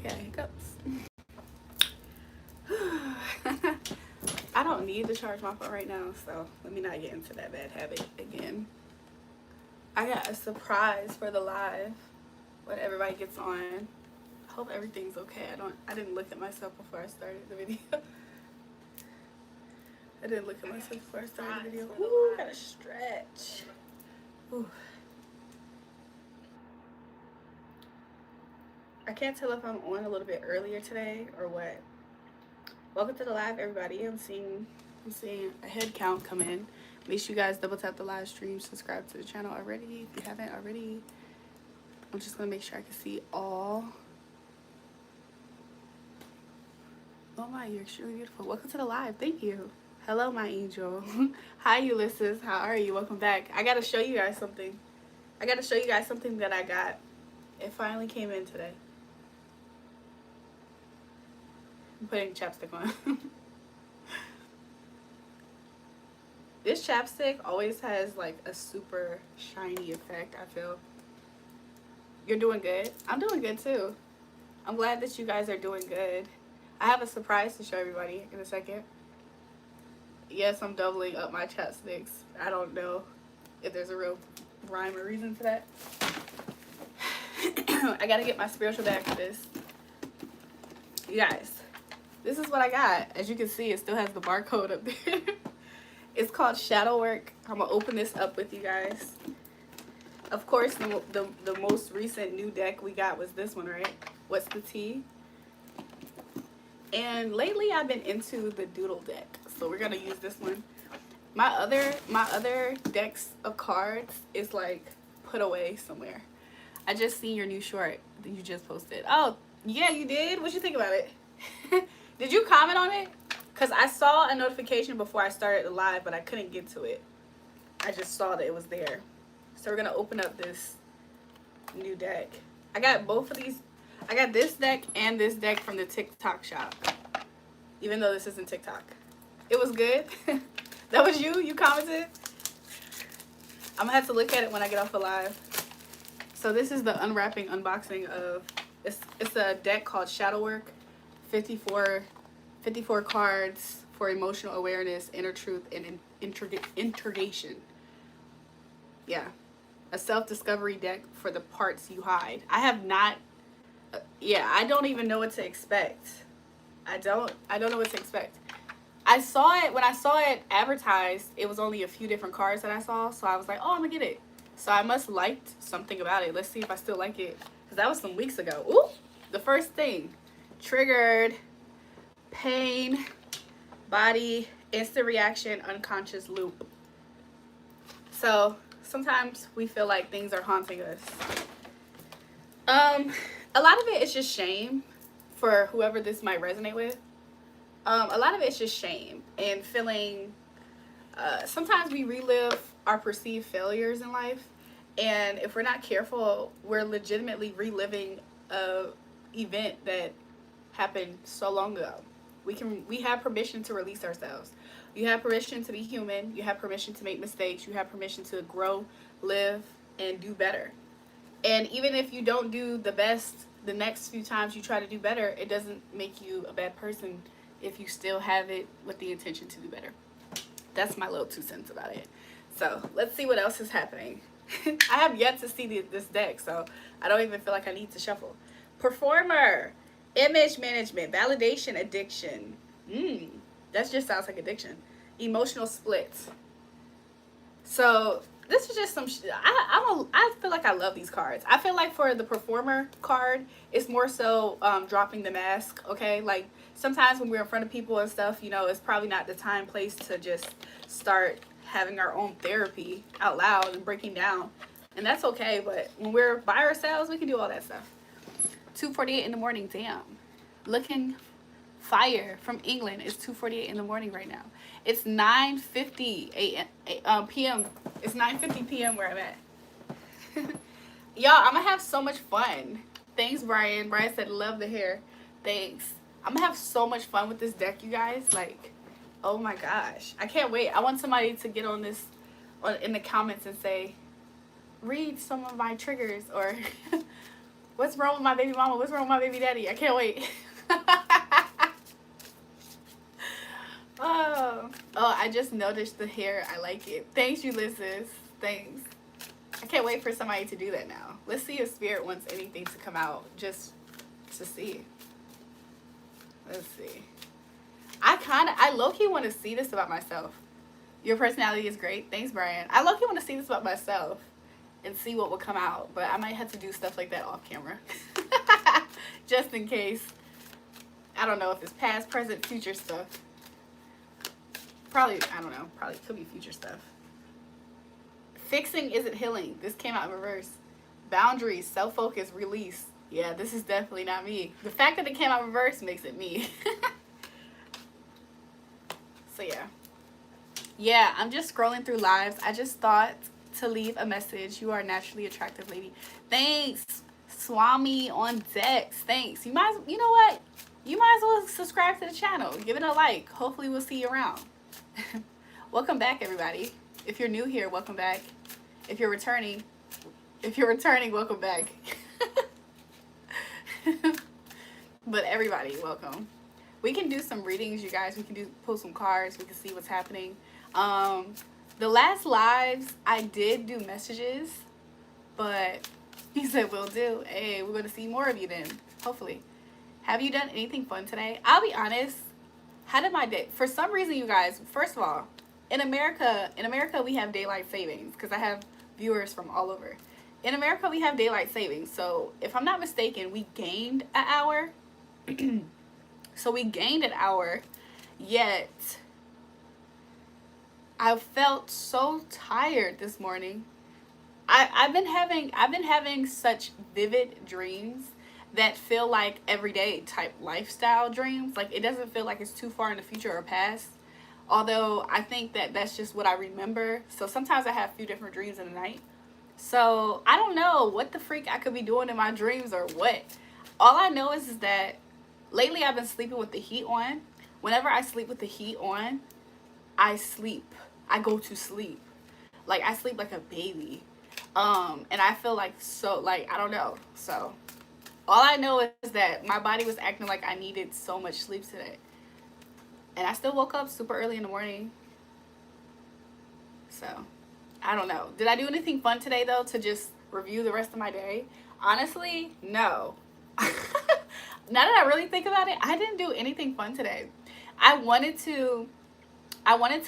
Yeah, hiccups. I don't need to charge my phone right now, so let me not get into that bad habit again. I got a surprise for the live when everybody gets on. I hope everything's okay. I didn't look at myself before I started the video. I didn't look at myself before I started the video. Ooh, gotta stretch. Ooh. I can't tell if I'm on a little bit earlier today or what. Welcome to the live, everybody. I'm seeing a head count come in. Make sure you guys double tap the live stream, subscribe to the channel already if you haven't already. I'm just gonna make sure I can see all. Oh my, you're extremely beautiful. Welcome to the live. Thank you. Hello, my angel. Hi, Ulysses. How are you? Welcome back. I gotta show you guys something. That I got. It finally came in today. I'm putting chapstick on. This chapstick always has like a super shiny effect, I feel. You're doing good? I'm doing good too. I'm glad that you guys are doing good. I have a surprise to show everybody in a second. Yes, I'm doubling up my chapsticks. I don't know if there's a real rhyme or reason for that. I gotta get my spiritual bag for this. You guys, this is what I got. As you can see, it still has the barcode up there. It's called Shadow Work. I'm gonna open this up with you guys. Of course, the most recent new deck we got was this one, right? What's the Tea? And lately I've been into the Doodle deck, so we're gonna use this one. My other decks of cards is like put away somewhere. I just seen your new short that you just posted. Oh yeah, you did? What'd you think about it? Did you comment on it? Because I saw a notification before I started the live, but I couldn't get to it. I just saw that it was there. So we're gonna open up this new deck. I got both of these. I got this deck and this deck from the TikTok shop. Even though this isn't TikTok. It was good. That was you? You commented? I'm gonna have to look at it when I get off the live. So this is the unwrapping unboxing of, it's a deck called Shadow Work. 54 cards for emotional awareness, inner truth, and integration. Yeah. A self-discovery deck for the parts you hide. I have not, yeah, I don't even know what to expect. I don't know what to expect. I saw it, when I saw it advertised, it was only a few different cards that I saw, so I was like, oh, I'm gonna get it. So I must liked something about it. Let's see if I still like it, because that was some weeks ago. Ooh, the first thing, triggered, pain, body, instant reaction, unconscious loop. So sometimes we feel like things are haunting us. A lot of it is just shame for whoever this might resonate with. A lot of it's just shame and feeling, sometimes we relive our perceived failures in life, and if we're not careful, we're legitimately reliving a event that happened so long ago. We have permission to release ourselves. You have permission to be human. You have permission to make mistakes. You have permission to grow, live, and do better. And even if you don't do the best the next few times you try to do better, it doesn't make you a bad person if you still have it with the intention to do better. That's my little 2 cents about it. So let's see what else is happening. I have yet to see this deck, so I don't even feel like I need to shuffle. Performer, image management, validation, addiction. That just sounds like addiction. Emotional split. So this is just some I feel like I love these cards. I feel like for the performer card, it's more so dropping the mask, okay? Like sometimes when we're in front of people and stuff, you know, it's probably not the time, place to just start having our own therapy out loud and breaking down. And that's okay, but when we're by ourselves, we can do all that stuff. 2:48 in the morning, damn. Looking fire from England. It's 2:48 in the morning right now. It's 9:50 p.m. It's 9:50 p.m. where I'm at. Y'all, I'm gonna have so much fun. Thanks, Brian. Brian said, love the hair. Thanks. I'm gonna have so much fun with this deck, you guys. Like, oh my gosh. I can't wait. I want somebody to get on this in the comments and say, read some of my triggers, or What's wrong with my baby mama? What's wrong with my baby daddy? I can't wait. Oh, I just noticed the hair. I like it. Thanks, Ulysses. Thanks. I can't wait for somebody to do that now. Let's see if Spirit wants anything to come out just to see. Let's see. I low-key want to see this about myself. Your personality is great. Thanks, Brian. I low-key want to see this about myself and see what will come out. But I might have to do stuff like that off camera. Just in case. I don't know if it's past, present, future stuff. Probably, I don't know. Probably could be future stuff. Fixing isn't healing. This came out in reverse. Boundaries, self-focus, release. Yeah, this is definitely not me. The fact that it came out in reverse makes it me. So yeah. Yeah, I'm just scrolling through lives. I just thought to leave a message. You are a naturally attractive lady. Thanks, Swami on Dex. Thanks. You know what? You might as well subscribe to the channel. Give it a like. Hopefully we'll see you around. Welcome back, everybody. If you're new here, welcome back. If you're returning, welcome back. But everybody, welcome. We can do some readings, you guys. We can pull some cards. We can see what's happening. The last lives I did do messages, but he said we'll do. Hey, we're gonna see more of you then, hopefully. Have you done anything fun today? I'll be honest. How did my day? For some reason, you guys. First of all, in America, we have daylight savings because I have viewers from all over. In America, we have daylight savings. So if I'm not mistaken, we gained an hour. So we gained an hour, yet I felt so tired this morning. I've been having such vivid dreams that feel like everyday type lifestyle dreams. Like, it doesn't feel like it's too far in the future or past. Although I think that that's just what I remember. So sometimes I have a few different dreams in the night. So I don't know what the freak I could be doing in my dreams or what. All I know is that lately I've been sleeping with the heat on. Whenever I sleep with the heat on, I sleep. I go to sleep. Like, I sleep like a baby. And I feel like so, like, I don't know. So all I know is that my body was acting like I needed so much sleep today. And I still woke up super early in the morning. So, I don't know. Did I do anything fun today, though, to just review the rest of my day? Honestly, no. Now that I really think about it, I didn't do anything fun today. I wanted to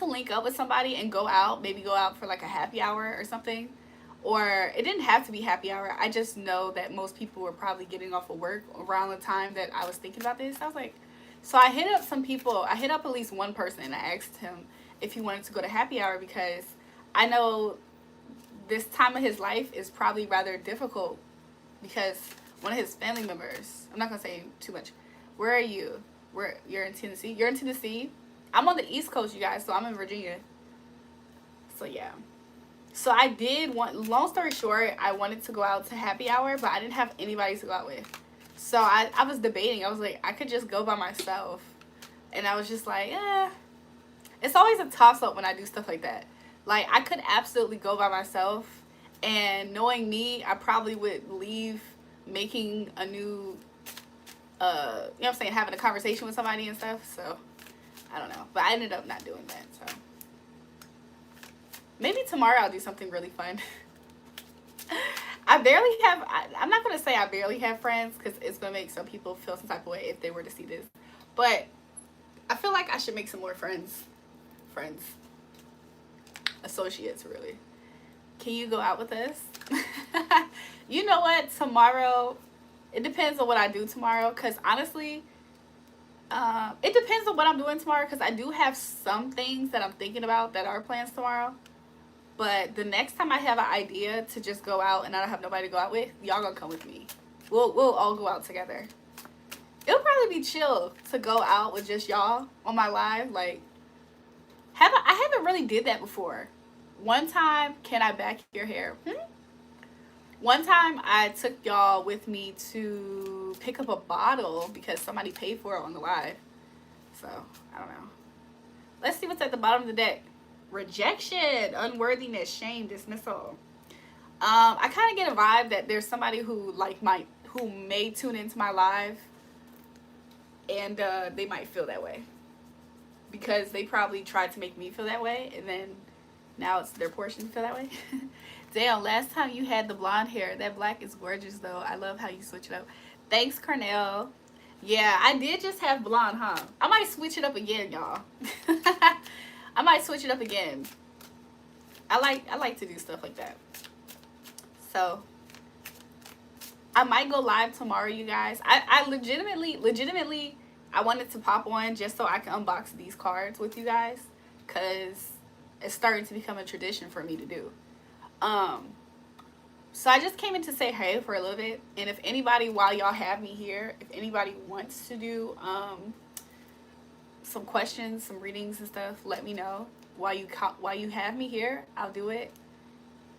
link up with somebody and go out. Maybe go out for like a happy hour or something. Or it didn't have to be happy hour. I just know that most people were probably getting off of work around the time that I was thinking about this. I was like, so I hit up some people. I hit up at least one person and I asked him if he wanted to go to happy hour because I know this time of his life is probably rather difficult because one of his family members, I'm not going to say too much. Where are you? You're in Tennessee? You're in Tennessee? I'm on the East Coast, you guys, so I'm in Virginia. So yeah. So I did want, long story short, I wanted to go out to happy hour, but I didn't have anybody to go out with. So I was debating. I was like, I could just go by myself. And I was just like, it's always a toss-up when I do stuff like that. Like, I could absolutely go by myself. And knowing me, I probably would leave making a new, you know what I'm saying, having a conversation with somebody and stuff. So, I don't know. But I ended up not doing that, so. Maybe tomorrow I'll do something really fun. I'm not going to say I barely have friends because it's going to make some people feel some type of way if they were to see this. But I feel like I should make some more friends. Associates, really. Can you go out with us? You know what? Tomorrow, it depends on what I do tomorrow because honestly, it depends on what I'm doing tomorrow because I do have some things that I'm thinking about that are plans tomorrow. But the next time I have an idea to just go out and I don't have nobody to go out with, y'all gonna come with me. We'll all go out together. It'll probably be chill to go out with just y'all on my live. Like, I haven't really did that before. One time, can I back your hair? One time I took y'all with me to pick up a bottle because somebody paid for it on the live. So, I don't know. Let's see what's at the bottom of the deck. Rejection, unworthiness, shame, dismissal. I kind of get a vibe that there's somebody who who may tune into my live, and they might feel that way because they probably tried to make me feel that way, and then now it's their portion to feel that way. Damn, last time you had the blonde hair. That black is gorgeous, though. I love how you switch it up. Thanks, Cornell. Yeah, I did just have blonde, huh? I might switch it up again, y'all. I might switch it up again. I like to do stuff like that. So I might go live tomorrow, you guys. I legitimately, I wanted to pop on just so I can unbox these cards with you guys, because it's starting to become a tradition for me to do. So I just came in to say hey for a little bit, and if anybody, while y'all have me here, if anybody wants to do some questions, some readings and stuff, let me know. While you have me here, I'll do it.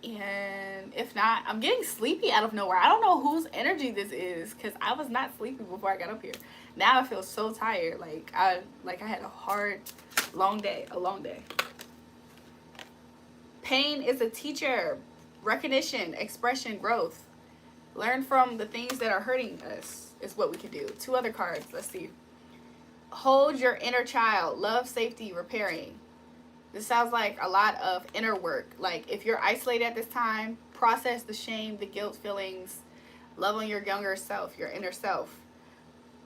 And if not, I'm getting sleepy out of nowhere. I don't know whose energy this is, because I was not sleepy before I got up here. Now I feel so tired. Like I had a hard, long day. A long day. Pain is a teacher. Recognition, expression, growth. Learn from the things that are hurting us is what we can do. 2 other cards. Let's see. Hold your inner child. Love, safety, repairing. This sounds like a lot of inner work. Like if you're isolated at this time, process the shame, the guilt feelings. Love on your younger self, your inner self.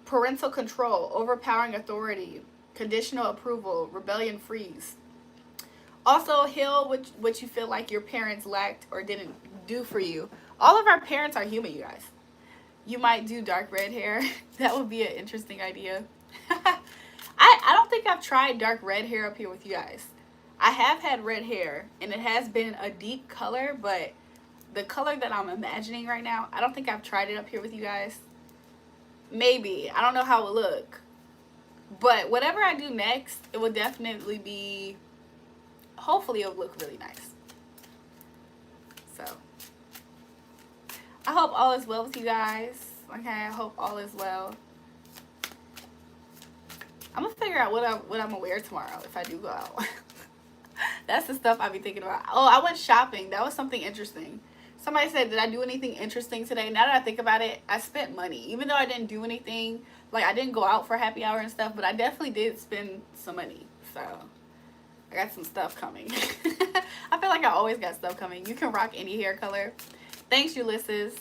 Parental control, overpowering authority, conditional approval, rebellion, freeze. Also, heal what you feel like your parents lacked or didn't do for you. All of our parents are human, you guys. You might do dark red hair. That would be an interesting idea. I don't think I've tried dark red hair up here with you guys. I have had red hair, and it has been a deep color, but the color that I'm imagining right now, I don't think I've tried it up here with you guys. Maybe. I don't know how it will look. But whatever I do next, it will definitely be... Hopefully it'll look really nice. So I hope all is well with you guys. Okay, I hope all is well. I'm gonna figure out what I'm gonna wear tomorrow if I do go out. That's the stuff I be thinking about. Oh, I went shopping. That was something interesting. Somebody said, did I do anything interesting today? Now that I think about it, I spent money. Even though I didn't do anything, like I didn't go out for happy hour and stuff, but I definitely did spend some money. So I got some stuff coming. I feel like I always got stuff coming. You can rock any hair color. Thanks, Ulysses.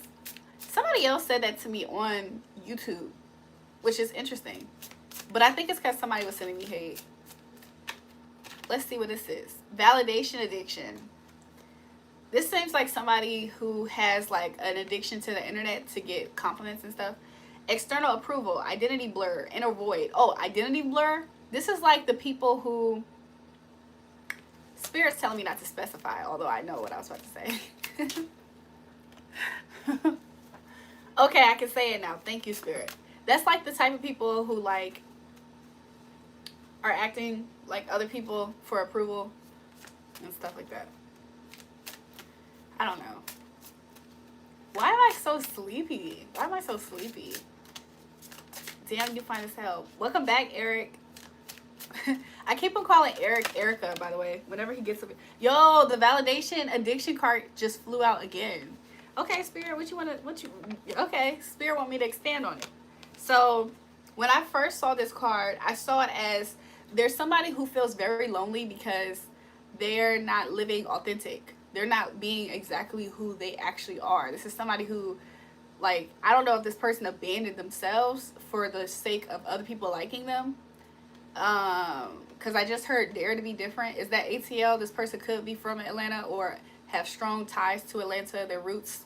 Somebody else said that to me on YouTube, which is interesting. But I think it's because somebody was sending me hate. Let's see what this is. Validation addiction. This seems like somebody who has like an addiction to the internet to get compliments and stuff. External approval. Identity blur. Inner void. Oh, identity blur. This is like the people who... Spirit's telling me not to specify, although I know what I was about to say. Okay, I can say it now. Thank you, Spirit. That's like the type of people who like are acting like other people for approval and stuff like that. I don't know. Why am I so sleepy? Why am I so sleepy? Damn, you fine as hell. Welcome back, Eric. I keep on calling Eric Erica, by the way, whenever he gets up. Yo, the validation addiction card just flew out again. Okay, Spirit, okay, Spirit want me to expand on it. So when I first saw this card, I saw it as there's somebody who feels very lonely because they're not living authentic. They're not being exactly who they actually are. This is somebody who, like, I don't know if this person abandoned themselves for the sake of other people liking them. Because I just heard dare to be different. Is that ATL? This person could be from Atlanta or have strong ties to Atlanta, their roots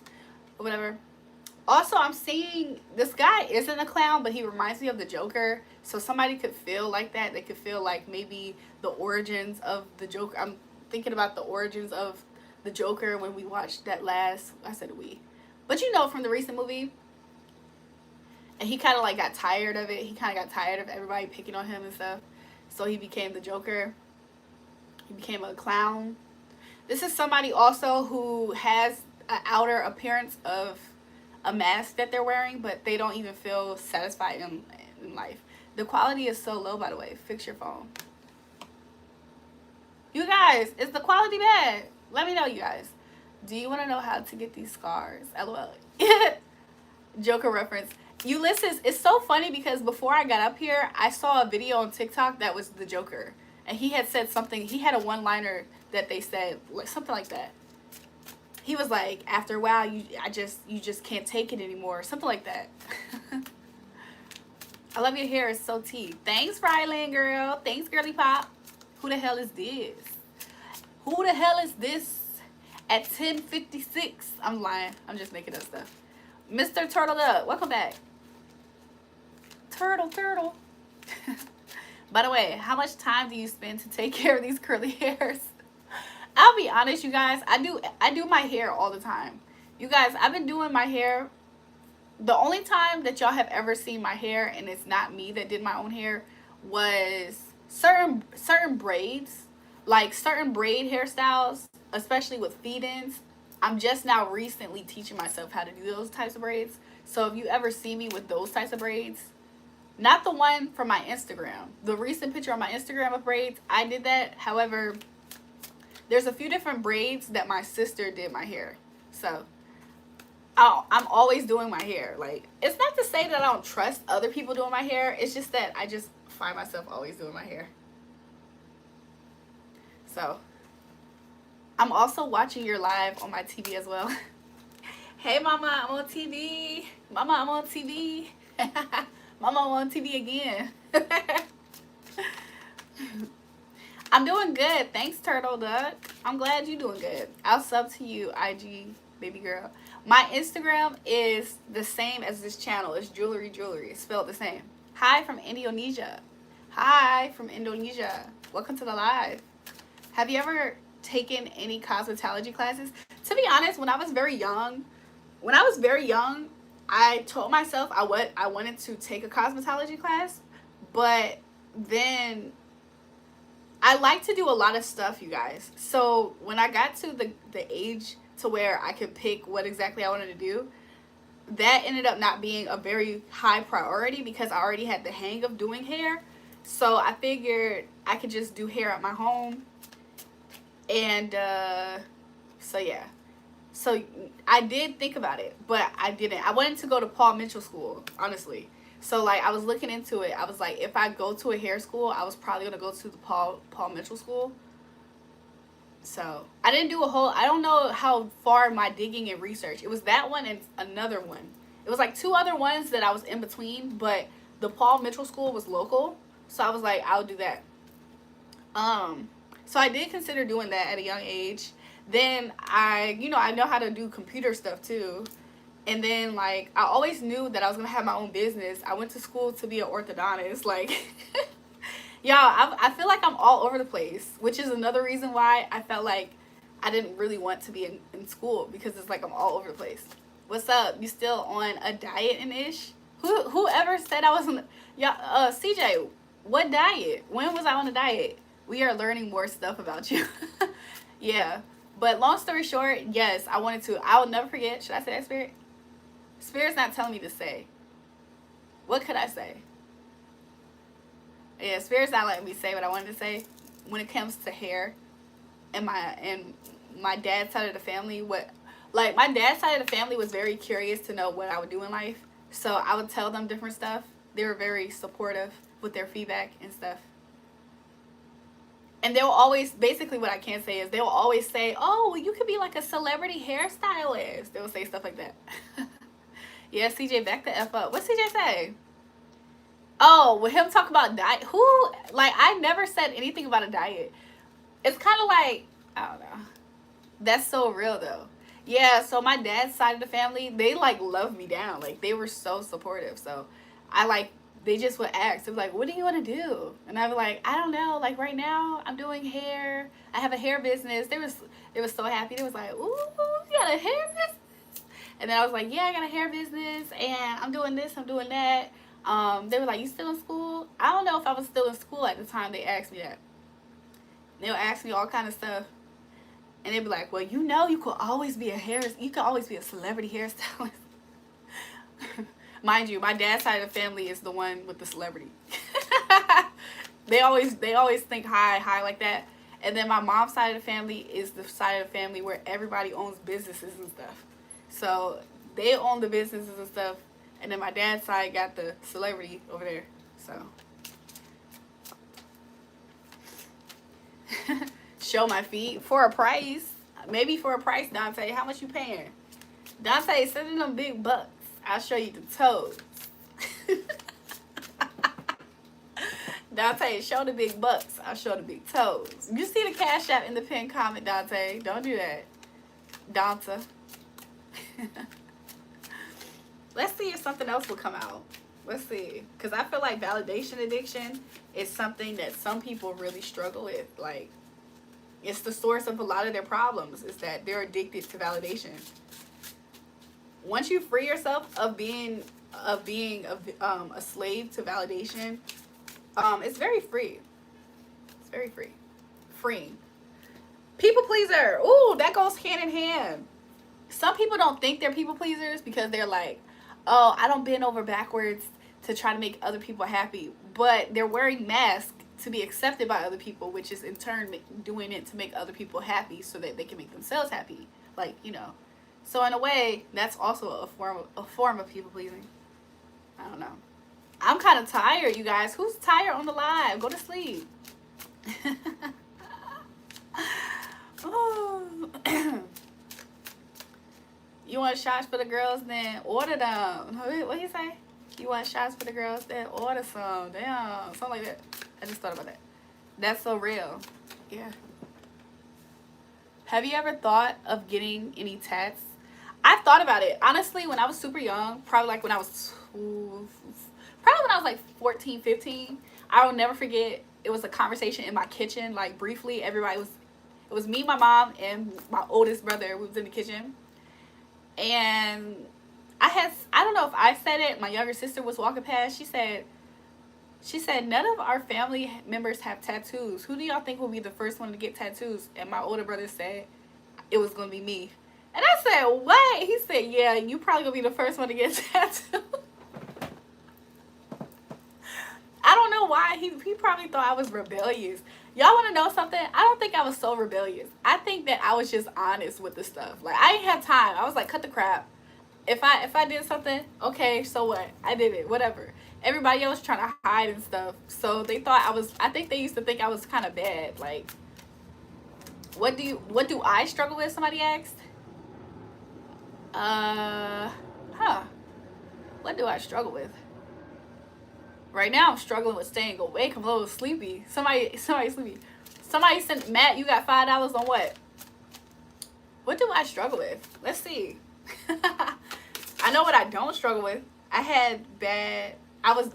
or whatever. Also, I'm seeing this guy isn't a clown, but he reminds me of the Joker. So somebody could feel like that. They could feel like maybe the origins of the Joker. I'm thinking about the origins of the Joker when we watched that last, I said we, but you know, from the recent movie. And he kind of like got tired of it. He kind of got tired of everybody picking on him and stuff. So he became the Joker. He became a clown. This is somebody also who has an outer appearance of a mask that they're wearing, but they don't even feel satisfied in life. The quality is so low, by the way. Fix your phone. You guys, is the quality bad? Let me know, you guys. Do you want to know how to get these scars? LOL. Joker reference. Ulysses, it's so funny because before I got up here, I saw a video on TikTok that was the Joker. And he had said something, he had a one-liner that they said, like something like that. He was like, after a while, you just can't take it anymore. Something like that. I love your hair. It's so tea. Thanks, Rylan girl. Thanks, girly pop. Who the hell is this? Who the hell is this at 10:56? I'm lying. I'm just making up stuff. Mr. Turtle Up, welcome back. Turtle. By the way, how much time do you spend to take care of these curly hairs? I'll be honest, you guys. I do my hair all the time. You guys, I've been doing my hair. The only time that y'all have ever seen my hair, and it's not me that did my own hair, was certain braids, like certain braid hairstyles, especially with feed-ins. I'm just now recently teaching myself how to do those types of braids. So if you ever see me with those types of braids, not the one from my Instagram, the recent picture on my Instagram of braids, I did that. However, there's a few different braids that my sister did my hair. So I'm always doing my hair. Like, it's not to say that I don't trust other people doing my hair. It's just that I just find myself always doing my hair. So I'm also watching your live on my TV as well. Hey, Mama, I'm on TV. Mama, I'm on TV. Mama, I'm on TV again. I'm doing good. Thanks, Turtle Duck. I'm glad you're doing good. I'll sub to you, IG baby girl. My Instagram is the same as this channel. It's JulraeJulrae. It's spelled the same. Hi from Indonesia. Hi from Indonesia. Welcome to the live. Have you ever taken any cosmetology classes? To be honest, when I was very young, I told myself I wanted to take a cosmetology class, but then I like to do a lot of stuff, you guys. So when I got to the age to where I could pick what exactly I wanted to do, that ended up not being a very high priority because I already had the hang of doing hair. So I figured I could just do hair at my home. And so yeah. So I did think about it, but I didn't. I wanted to go to Paul Mitchell school, honestly. So like I was looking into it. I was like, if I go to a hair school, I was probably gonna go to the Paul Mitchell school. So I didn't do I don't know how far my digging and research. It was that one and another one. It was like two other ones that I was in between, but the Paul Mitchell school was local. So I was like, I'll do that. So I did consider doing that at a young age. Then I know how to do computer stuff too. And then like I always knew that I was gonna have my own business. I went to school to be an orthodontist. Like y'all, I feel like I'm all over the place, which is another reason why I felt like I didn't really want to be in school, because it's like I'm all over the place. What's up? You still on a diet and ish? Whoever said I was on? Yeah, CJ, what diet? When was I on a diet? We are learning more stuff about you. Yeah. But long story short, yes, I wanted to. I will never forget. Should I say that, Spirit? Spirit's not telling me to say. What could I say? Yeah, Spirit's not letting me say what I wanted to say. When it comes to hair and my dad's side of the family, my dad's side of the family was very curious to know what I would do in life. So I would tell them different stuff. They were very supportive with their feedback and stuff. And they'll always, basically what I can say is they'll always say, oh, well, you could be like a celebrity hairstylist. They'll say stuff like that. Yeah, CJ, back the F up. What CJ say? Oh, with him talk about diet. I never said anything about a diet. It's kind of like, I don't know. That's so real though. Yeah, so my dad's side of the family, they like love me down. Like they were so supportive. So they just would ask. They were like, what do you want to do? And I was like, I don't know. Like right now I'm doing hair. I have a hair business. They was so happy. They was like, ooh, you got a hair business? And then I was like, yeah, I got a hair business and I'm doing this, I'm doing that. They were like, you still in school? I don't know if I was still in school at the time they asked me that. They'll ask me all kind of stuff. And they'd be like, well, you could always be a celebrity hairstylist. Mind you, my dad's side of the family is the one with the celebrity. They always think high like that. And then my mom's side of the family is the side of the family where everybody owns businesses and stuff. So they own the businesses and stuff. And then my dad's side got the celebrity over there. So show my feet for a price. Maybe for a price, Dante. How much you paying? Dante, send in them big bucks. I'll show you the toes. Dante, show the big bucks. I'll show the big toes. You see the Cash App in the pinned comment, Dante. Don't do that. Dante. Let's see if something else will come out. Let's see. Because I feel like validation addiction is something that some people really struggle with. Like, it's the source of a lot of their problems, is that they're addicted to validation. Once you free yourself of being a slave to validation, it's very free. It's very free. Freeing. People pleaser. Ooh, that goes hand in hand. Some people don't think they're people pleasers because they're like, oh, I don't bend over backwards to try to make other people happy. But they're wearing masks to be accepted by other people, which is in turn doing it to make other people happy so that they can make themselves happy. Like, you know. So in a way, that's also a form of people pleasing. I don't know. I'm kind of tired, you guys. Who's tired on the live? Go to sleep. Oh. You want shots for the girls? Then order them. What he say? You want shots for the girls? Then order some. Damn, something like that. I just thought about that. That's so real. Yeah. Have you ever thought of getting any tats? I've thought about it. Honestly, when I was super young, probably like when I was like 14, 15, I will never forget, it was a conversation in my kitchen. Like, briefly, it was me, my mom, and my oldest brother. We was in the kitchen. And I don't know if I said it, my younger sister was walking past. She said, none of our family members have tattoos. Who do y'all think will be the first one to get tattoos? And my older brother said it was going to be me. And I said, what? He said, yeah, you probably going to be the first one to get tattooed. I don't know why. He probably thought I was rebellious. Y'all want to know something? I don't think I was so rebellious. I think that I was just honest with the stuff. Like, I didn't have time. I was like, cut the crap. If I did something, okay, so what? I did it. Whatever. Everybody else trying to hide and stuff. So they thought I think they used to think I was kind of bad. Like, what do I struggle with? Somebody asked. What do I struggle with? Right now, I'm struggling with staying awake. I'm a little sleepy. Somebody sleepy. Somebody sent, Matt, you got $5 on what? What do I struggle with? Let's see. I know what I don't struggle with.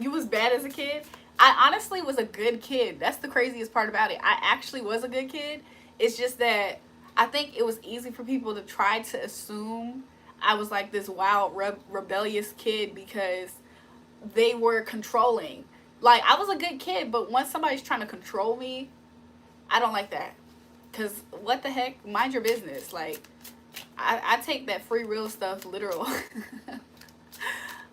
You was bad as a kid. I honestly was a good kid. That's the craziest part about it. I actually was a good kid. It's just that I think it was easy for people to try to assume I was like this wild, rebellious kid because they were controlling. Like, I was a good kid, but once somebody's trying to control me, I don't like that. Because what the heck? Mind your business. Like, I take that free will stuff literal.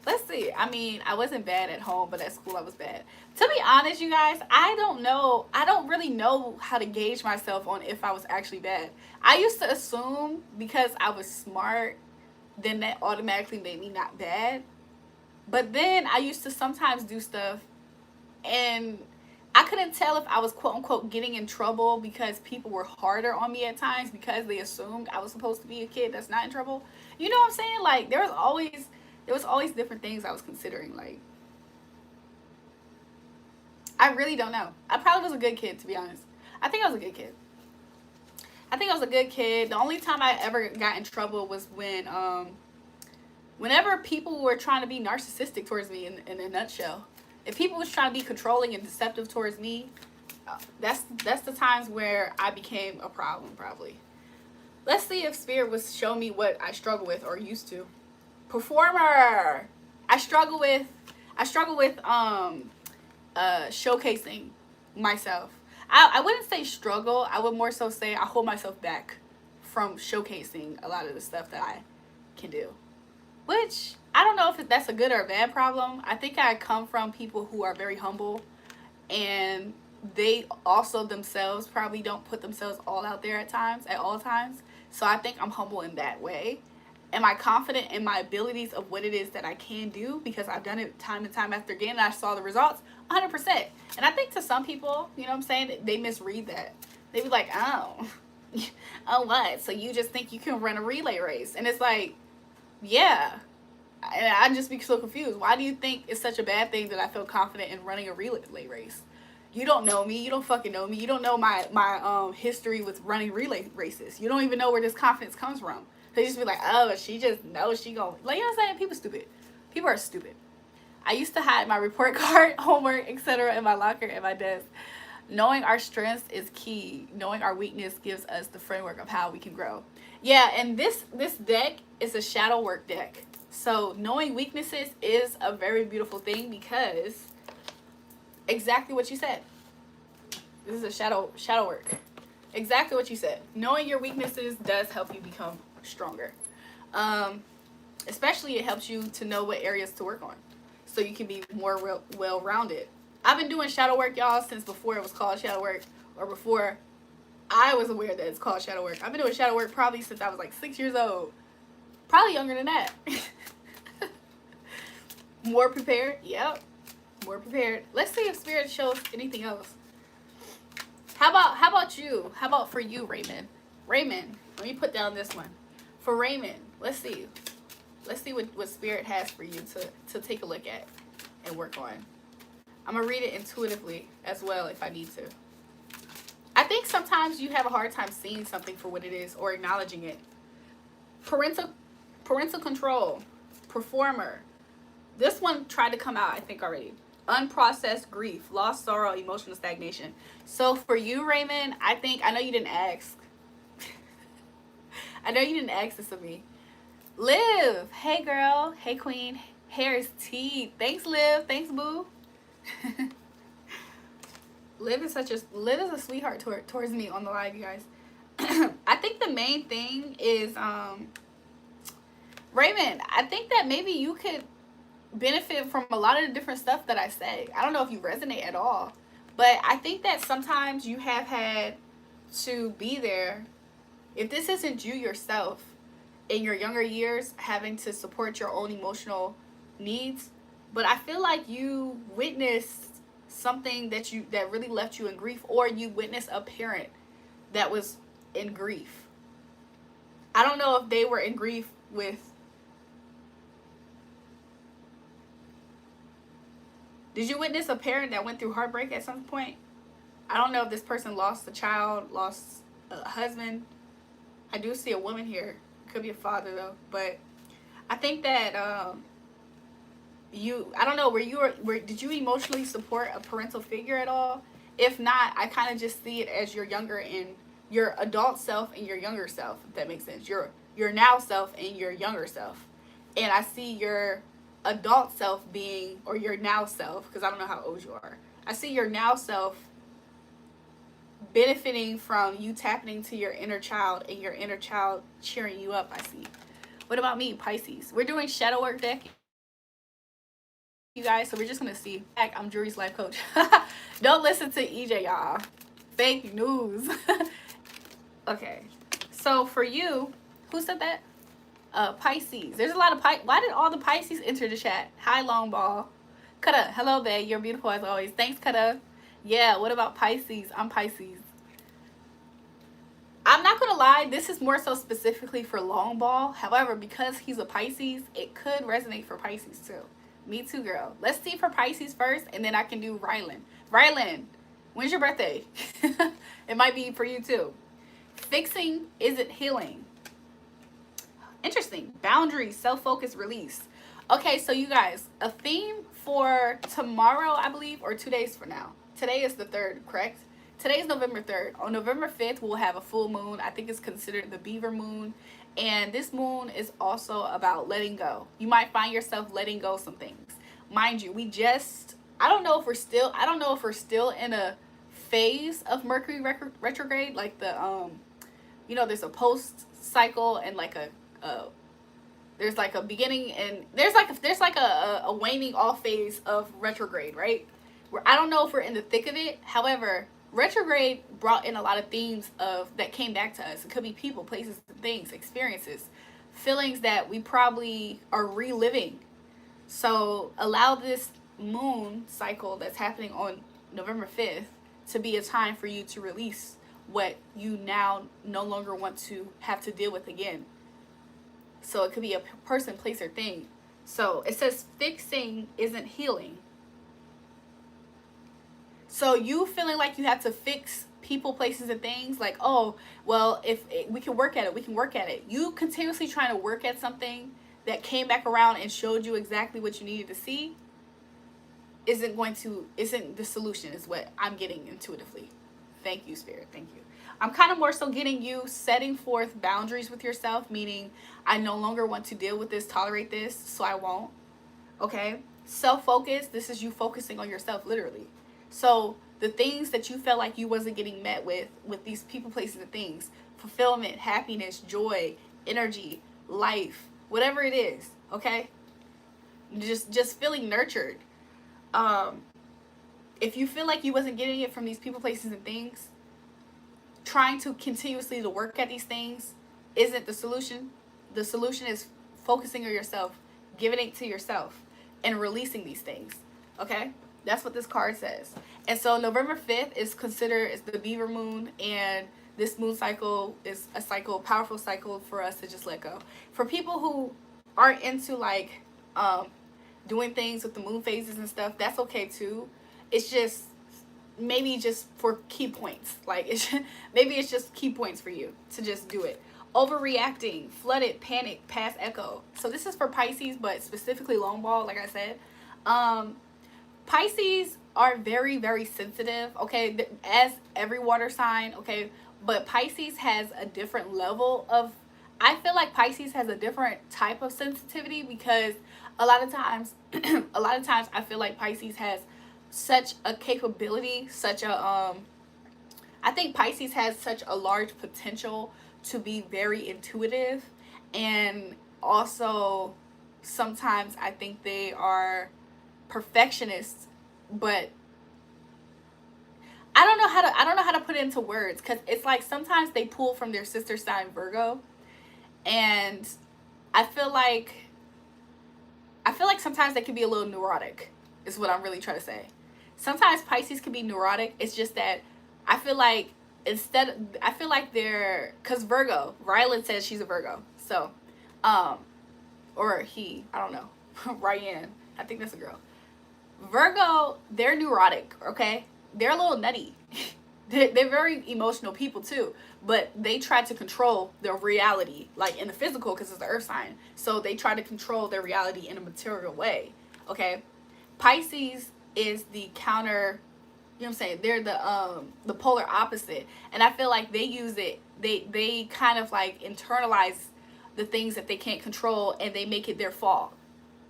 Let's see. I mean, I wasn't bad at home, but at school I was bad. To be honest, you guys, I don't really know how to gauge myself on if I was actually bad. I used to assume because I was smart, then that automatically made me not bad. But then I used to sometimes do stuff and I couldn't tell if I was quote unquote getting in trouble because people were harder on me at times because they assumed I was supposed to be a kid that's not in trouble. You know what I'm saying? Like, there was always different things I was considering. Like, I really don't know. I probably was a good kid, to be honest. I think I was a good kid. The only time I ever got in trouble was when whenever people were trying to be narcissistic towards me, in a nutshell. If people was trying to be controlling and deceptive towards me, that's the times where I became a problem, probably. Let's see if Spirit was show me what I struggle with or used to. Performer. I struggle with showcasing myself. I wouldn't say struggle. I would more so say I hold myself back from showcasing a lot of the stuff that I can do. Which, I don't know if that's a good or a bad problem. I think I come from people who are very humble. And they also themselves probably don't put themselves all out there at all times. So I think I'm humble in that way. Am I confident in my abilities of what it is that I can do because I've done it time and time after again and I saw the results? 100%. And I think to some people, you know what I'm saying, they misread that. They be like, oh, oh what? So you just think you can run a relay race? And it's like, yeah. And I just be so confused. Why do you think it's such a bad thing that I feel confident in running a relay race? You don't know me. You don't fucking know me. You don't know my history with running relay races. You don't even know where this confidence comes from. They just be like, oh, she just knows she gon'. Like, you know what I'm saying? People stupid. People are stupid. I used to hide my report card, homework, etc. in my locker at my desk. Knowing our strengths is key. Knowing our weakness gives us the framework of how we can grow. Yeah, and this deck is a shadow work deck. So knowing weaknesses is a very beautiful thing because exactly what you said. This is a shadow work. Exactly what you said. Knowing your weaknesses does help you become stronger. Especially it helps you to know what areas to work on so you can be more well-rounded. I've been doing shadow work, y'all, since before it was called shadow work, or before I was aware that it's called shadow work. I've been doing shadow work probably since I was like 6 years old. Probably younger than that. More prepared? Yep. More prepared. Let's see if Spirit shows anything else. How about you? How about for you, Raymond? Raymond, let me put down this one. For Raymond, let's see. Let's see what Spirit has for you to take a look at and work on. I'm going to read it intuitively as well if I need to. I think sometimes you have a hard time seeing something for what it is or acknowledging it. Parental control. Performer. This one tried to come out, I think, already. Unprocessed grief. Loss, sorrow, emotional stagnation. So for you, Raymond, I know you didn't ask. I know you didn't ask this of me. Liv. Hey, girl. Hey, queen. Hair is tea. Thanks, Liv. Thanks, boo. Liv is a sweetheart towards me on the live, you guys. I think the main thing is, Raymond, I think that maybe you could benefit from a lot of the different stuff that I say. I don't know if you resonate at all, but I think that sometimes you have had to be there. If this isn't you yourself in your younger years having to support your own emotional needs, but I feel like you witnessed something that really left you in grief, or you witnessed a parent that was in grief. I don't know if they were in grief with... Did you witness a parent that went through heartbreak at some point? I don't know if this person lost a child, lost a husband. I do see a woman here. Could be a father though. But I think that I don't know, did you emotionally support a parental figure at all? If not, I kind of just see it as your adult self and your younger self, if that makes sense. Your now self and your younger self. And I see your adult self being, or your now self, because I don't know how old you are. I see your now self benefiting from you tapping into your inner child and your inner child cheering you up, I see. What about me, Pisces? We're doing shadow work deck, you guys, so we're just gonna see. I'm Julrae's life coach. Don't listen to EJ, y'all. Fake news. Okay, so for you, who said that? Pisces. There's a lot of why did all the Pisces enter the chat? Hi, long ball. Kutta, hello there. You're beautiful as always. Thanks, Kutta. Yeah, what about Pisces? I'm Pisces. I'm not gonna lie, this is more so specifically for long ball. However, because he's a Pisces, it could resonate for Pisces too. Me too, girl. Let's see for Pisces first, and then I can do Rylan. Rylan, when's your birthday? It might be for you too. Fixing isn't healing. Interesting. Boundaries, self-focus, release. Okay, so you guys, a theme for tomorrow, I believe, or 2 days from now. Today is the 3rd, correct? Today is November 3rd. On November 5th, we'll have a full moon. I think it's considered the Beaver moon. And this moon is also about letting go. You might find yourself letting go some things. Mind you, I don't know if we're still in a phase of Mercury retrograde, like the there's a post cycle and like there's like a beginning, and there's like a waning off phase of retrograde, right? Where I don't know if we're in the thick of it. However, retrograde brought in a lot of themes that came back to us. It could be people, places, things, experiences, feelings that we probably are reliving. So allow this moon cycle that's happening on November 5th to be a time for you to release what you now no longer want to have to deal with again. So it could be a person, place, or thing. So it says fixing isn't healing. So you feeling like you have to fix people, places, and things, like, oh, well, if we can work at it, we can work at it. You continuously trying to work at something that came back around and showed you exactly what you needed to see isn't the solution, is what I'm getting intuitively. Thank you, Spirit. Thank you. I'm kind of more so getting you setting forth boundaries with yourself, meaning I no longer want to deal with this, tolerate this, so I won't. Okay? Self-focus, this is you focusing on yourself, literally. So the things that you felt like you wasn't getting met with these people, places, and things, fulfillment, happiness, joy, energy, life, whatever it is, okay? Just feeling nurtured. If you feel like you wasn't getting it from these people, places, and things, trying to continuously to work at these things isn't the solution. The solution is focusing on yourself, giving it to yourself, and releasing these things, okay? That's what this card says. And so November 5th is considered as the beaver moon, and this moon cycle is a cycle, powerful cycle for us to just let go. For people who aren't into like doing things with the moon phases and stuff, that's okay too. It's just maybe just for key points. Like maybe it's just key points for you to just do it. Overreacting, flooded, panic, past echo. So this is for Pisces, but specifically long ball, like I said. Pisces are very, very sensitive, okay, as every water sign, okay, but Pisces has a different level of, I feel like Pisces has a different type of sensitivity, because a lot of times I feel like Pisces has such a capability, such a, I think Pisces has such a large potential to be very intuitive, and also sometimes I think they are perfectionists, but I don't know how to put it into words, because it's like sometimes they pull from their sister sign Virgo, and I feel like sometimes they can be a little neurotic, is what I'm really trying to say. Sometimes Pisces can be neurotic. It's just that I feel like they're, because Virgo, Rylan says she's a Virgo, so or he, I don't know, Ryan, I think that's a girl. Virgo, they're neurotic, okay? They're a little nutty. They're very emotional people too, but they try to control their reality, like in the physical, because it's the earth sign. So they try to control their reality in a material way, okay? Pisces is the counter, you know what I'm saying? They're the polar opposite. And I feel like they use it, they kind of like internalize the things that they can't control, and they make it their fault.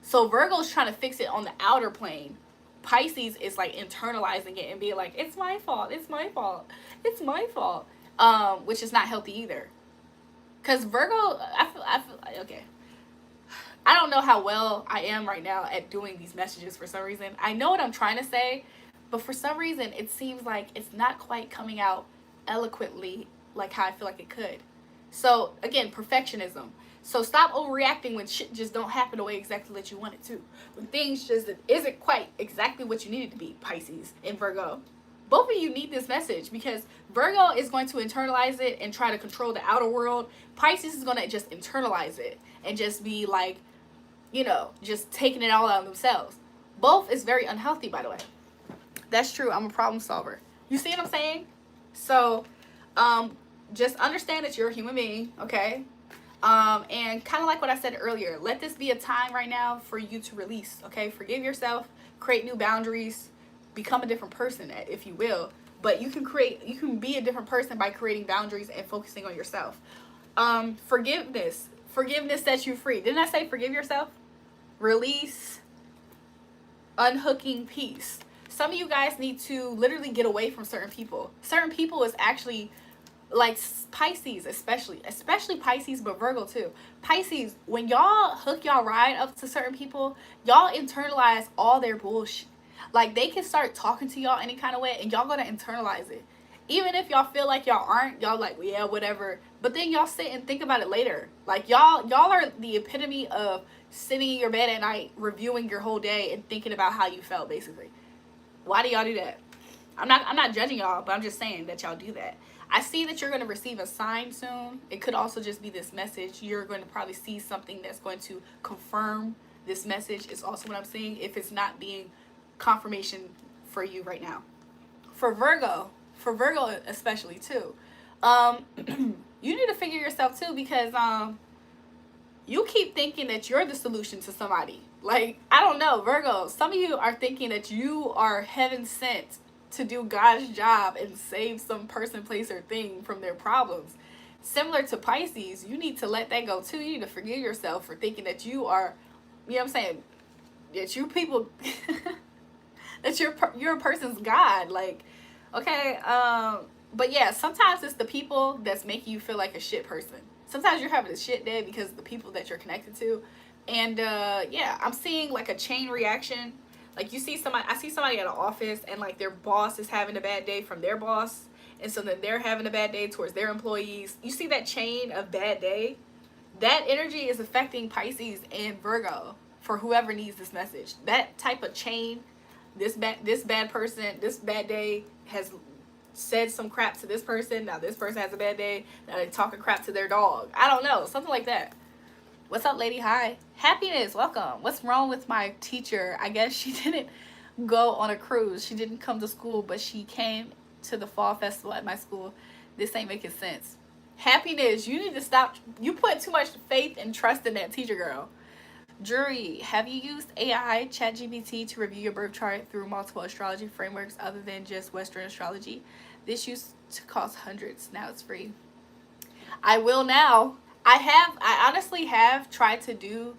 So Virgo's trying to fix it on the outer plane. Pisces is like internalizing it and being like, it's my fault, it's my fault, it's my fault. Which is not healthy either. Because Virgo, I feel, okay. I don't know how well I am right now at doing these messages for some reason. I know what I'm trying to say, but for some reason it seems like it's not quite coming out eloquently like how I feel like it could. So again, perfectionism. So stop overreacting when shit just don't happen the way exactly that you want it to. When things just isn't quite exactly what you need it to be, Pisces and Virgo. Both of you need this message, because Virgo is going to internalize it and try to control the outer world. Pisces is going to just internalize it and just be like, you know, just taking it all out of themselves. Both is very unhealthy, by the way. That's true. I'm a problem solver. You see what I'm saying? So just understand that you're a human being, okay? And kind of like what I said earlier, let this be a time right now for you to release, okay? Forgive yourself, create new boundaries, become a different person, if you will. But you can be a different person by creating boundaries and focusing on yourself. Forgiveness sets you free. Didn't I say forgive yourself? Release, unhooking, peace. Some of you guys need to literally get away from certain people. Certain people is actually like Pisces, especially Pisces, but Virgo too. Pisces, when y'all hook y'all ride up to certain people, y'all internalize all their bullshit. Like they can start talking to y'all any kind of way, and y'all gonna internalize it. Even if y'all feel like y'all aren't, y'all like, well, yeah, whatever. But then y'all sit and think about it later. Like, y'all are the epitome of sitting in your bed at night, reviewing your whole day and thinking about how you felt, basically. Why do y'all do that? I'm not judging y'all, but I'm just saying that y'all do that. I see that you're going to receive a sign soon. It could also just be this message. You're going to probably see something that's going to confirm this message is also what I'm seeing, if it's not being confirmation for you right now. For Virgo especially too, you need to figure yourself too, because you keep thinking that you're the solution to somebody. Like, I don't know, Virgo, some of you are thinking that you are heaven sent to do God's job and save some person, place, or thing from their problems. Similar to Pisces, you need to let that go too. You need to forgive yourself for thinking that you are, you know what I'm saying, that you people, that you're a person's God. Like, okay, but yeah, sometimes it's the people that's making you feel like a shit person. Sometimes you're having a shit day because of the people that you're connected to. And yeah, I'm seeing like a chain reaction. Like, you see somebody, I see somebody at an office and like their boss is having a bad day from their boss, and so then they're having a bad day towards their employees. You see that chain of bad day? That energy is affecting Pisces and Virgo for whoever needs this message. That type of chain, this bad person, this bad day has said some crap to this person. Now this person has a bad day. Now they're talking crap to their dog. I don't know. Something like that. What's up, lady? Hi. Happiness. Welcome. What's wrong with my teacher? I guess she didn't go on a cruise. She didn't come to school, but she came to the fall festival at my school. This ain't making sense. Happiness. You need to stop. You put too much faith and trust in that teacher, girl. Jury, have you used AI, ChatGPT, to review your birth chart through multiple astrology frameworks other than just Western astrology? This used to cost hundreds. Now it's free. I will now. I honestly have tried to do,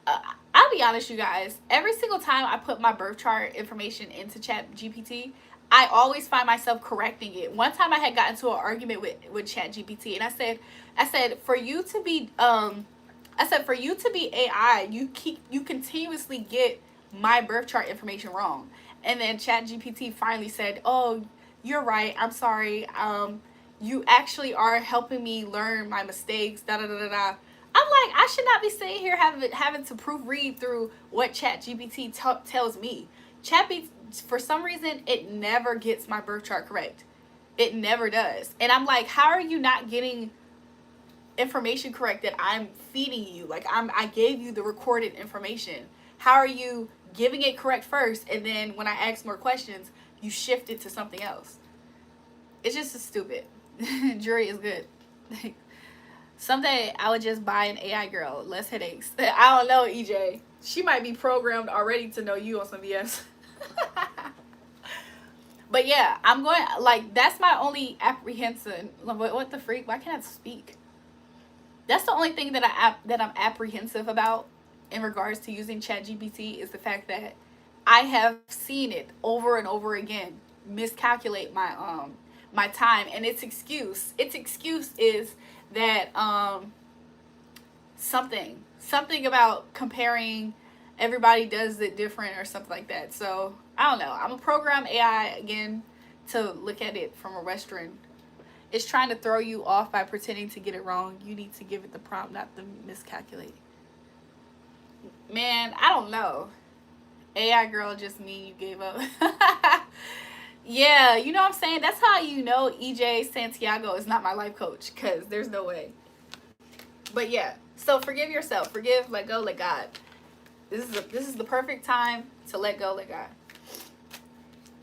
I'll be honest, you guys, every single time I put my birth chart information into ChatGPT, I always find myself correcting it. One time I had gotten into an argument with ChatGPT, and I said, for you to be, for you to be AI, you continuously get my birth chart information wrong. And then ChatGPT finally said, oh, you're right, I'm sorry, you actually are helping me learn my mistakes, da da da da da. I'm like, I should not be sitting here having to proofread through what ChatGPT tells me. ChatGPT, for some reason, it never gets my birth chart correct. It never does. And I'm like, how are you not getting information correct that I'm feeding you? Like, I gave you the recorded information. How are you giving it correct first, and then when I ask more questions, you shift it to something else? It's just stupid. Jury is good. Someday I would just buy an AI girl. Less headaches. I don't know, EJ. She might be programmed already to know you on some BS. But yeah, I'm going, like, that's my only apprehension. What the freak? Why can't I speak? That's the only thing that I'm apprehensive about in regards to using ChatGPT, is the fact that I have seen it over and over again miscalculate my my time, and its excuse is that something about comparing, everybody does it different or something like that. So I don't know. I'm a program AI again to look at it from a Western. It's trying to throw you off by pretending to get it wrong. You need to give it the prompt, not the miscalculate. Man, I don't know. AI girl just mean you gave up. Yeah, you know what I'm saying? That's how you know EJ Santiago is not my life coach, because there's no way. But yeah, so forgive yourself. Forgive, let go, let God. This is the perfect time to let go, let God.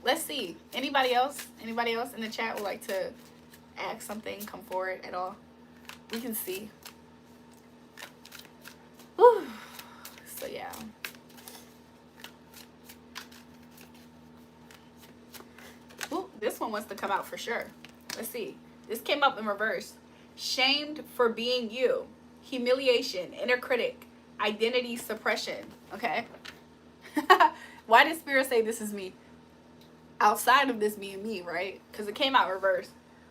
Let's see. Anybody else in the chat would like to ask something, come forward at all? We can see. Whew. So yeah. Ooh, this one wants to come out for sure. Let's see. This came up in reverse. Shamed for being you. Humiliation. Inner critic. Identity suppression. Okay. Why did Spirit say this is me? Outside of this being me, right? Because it came out reverse.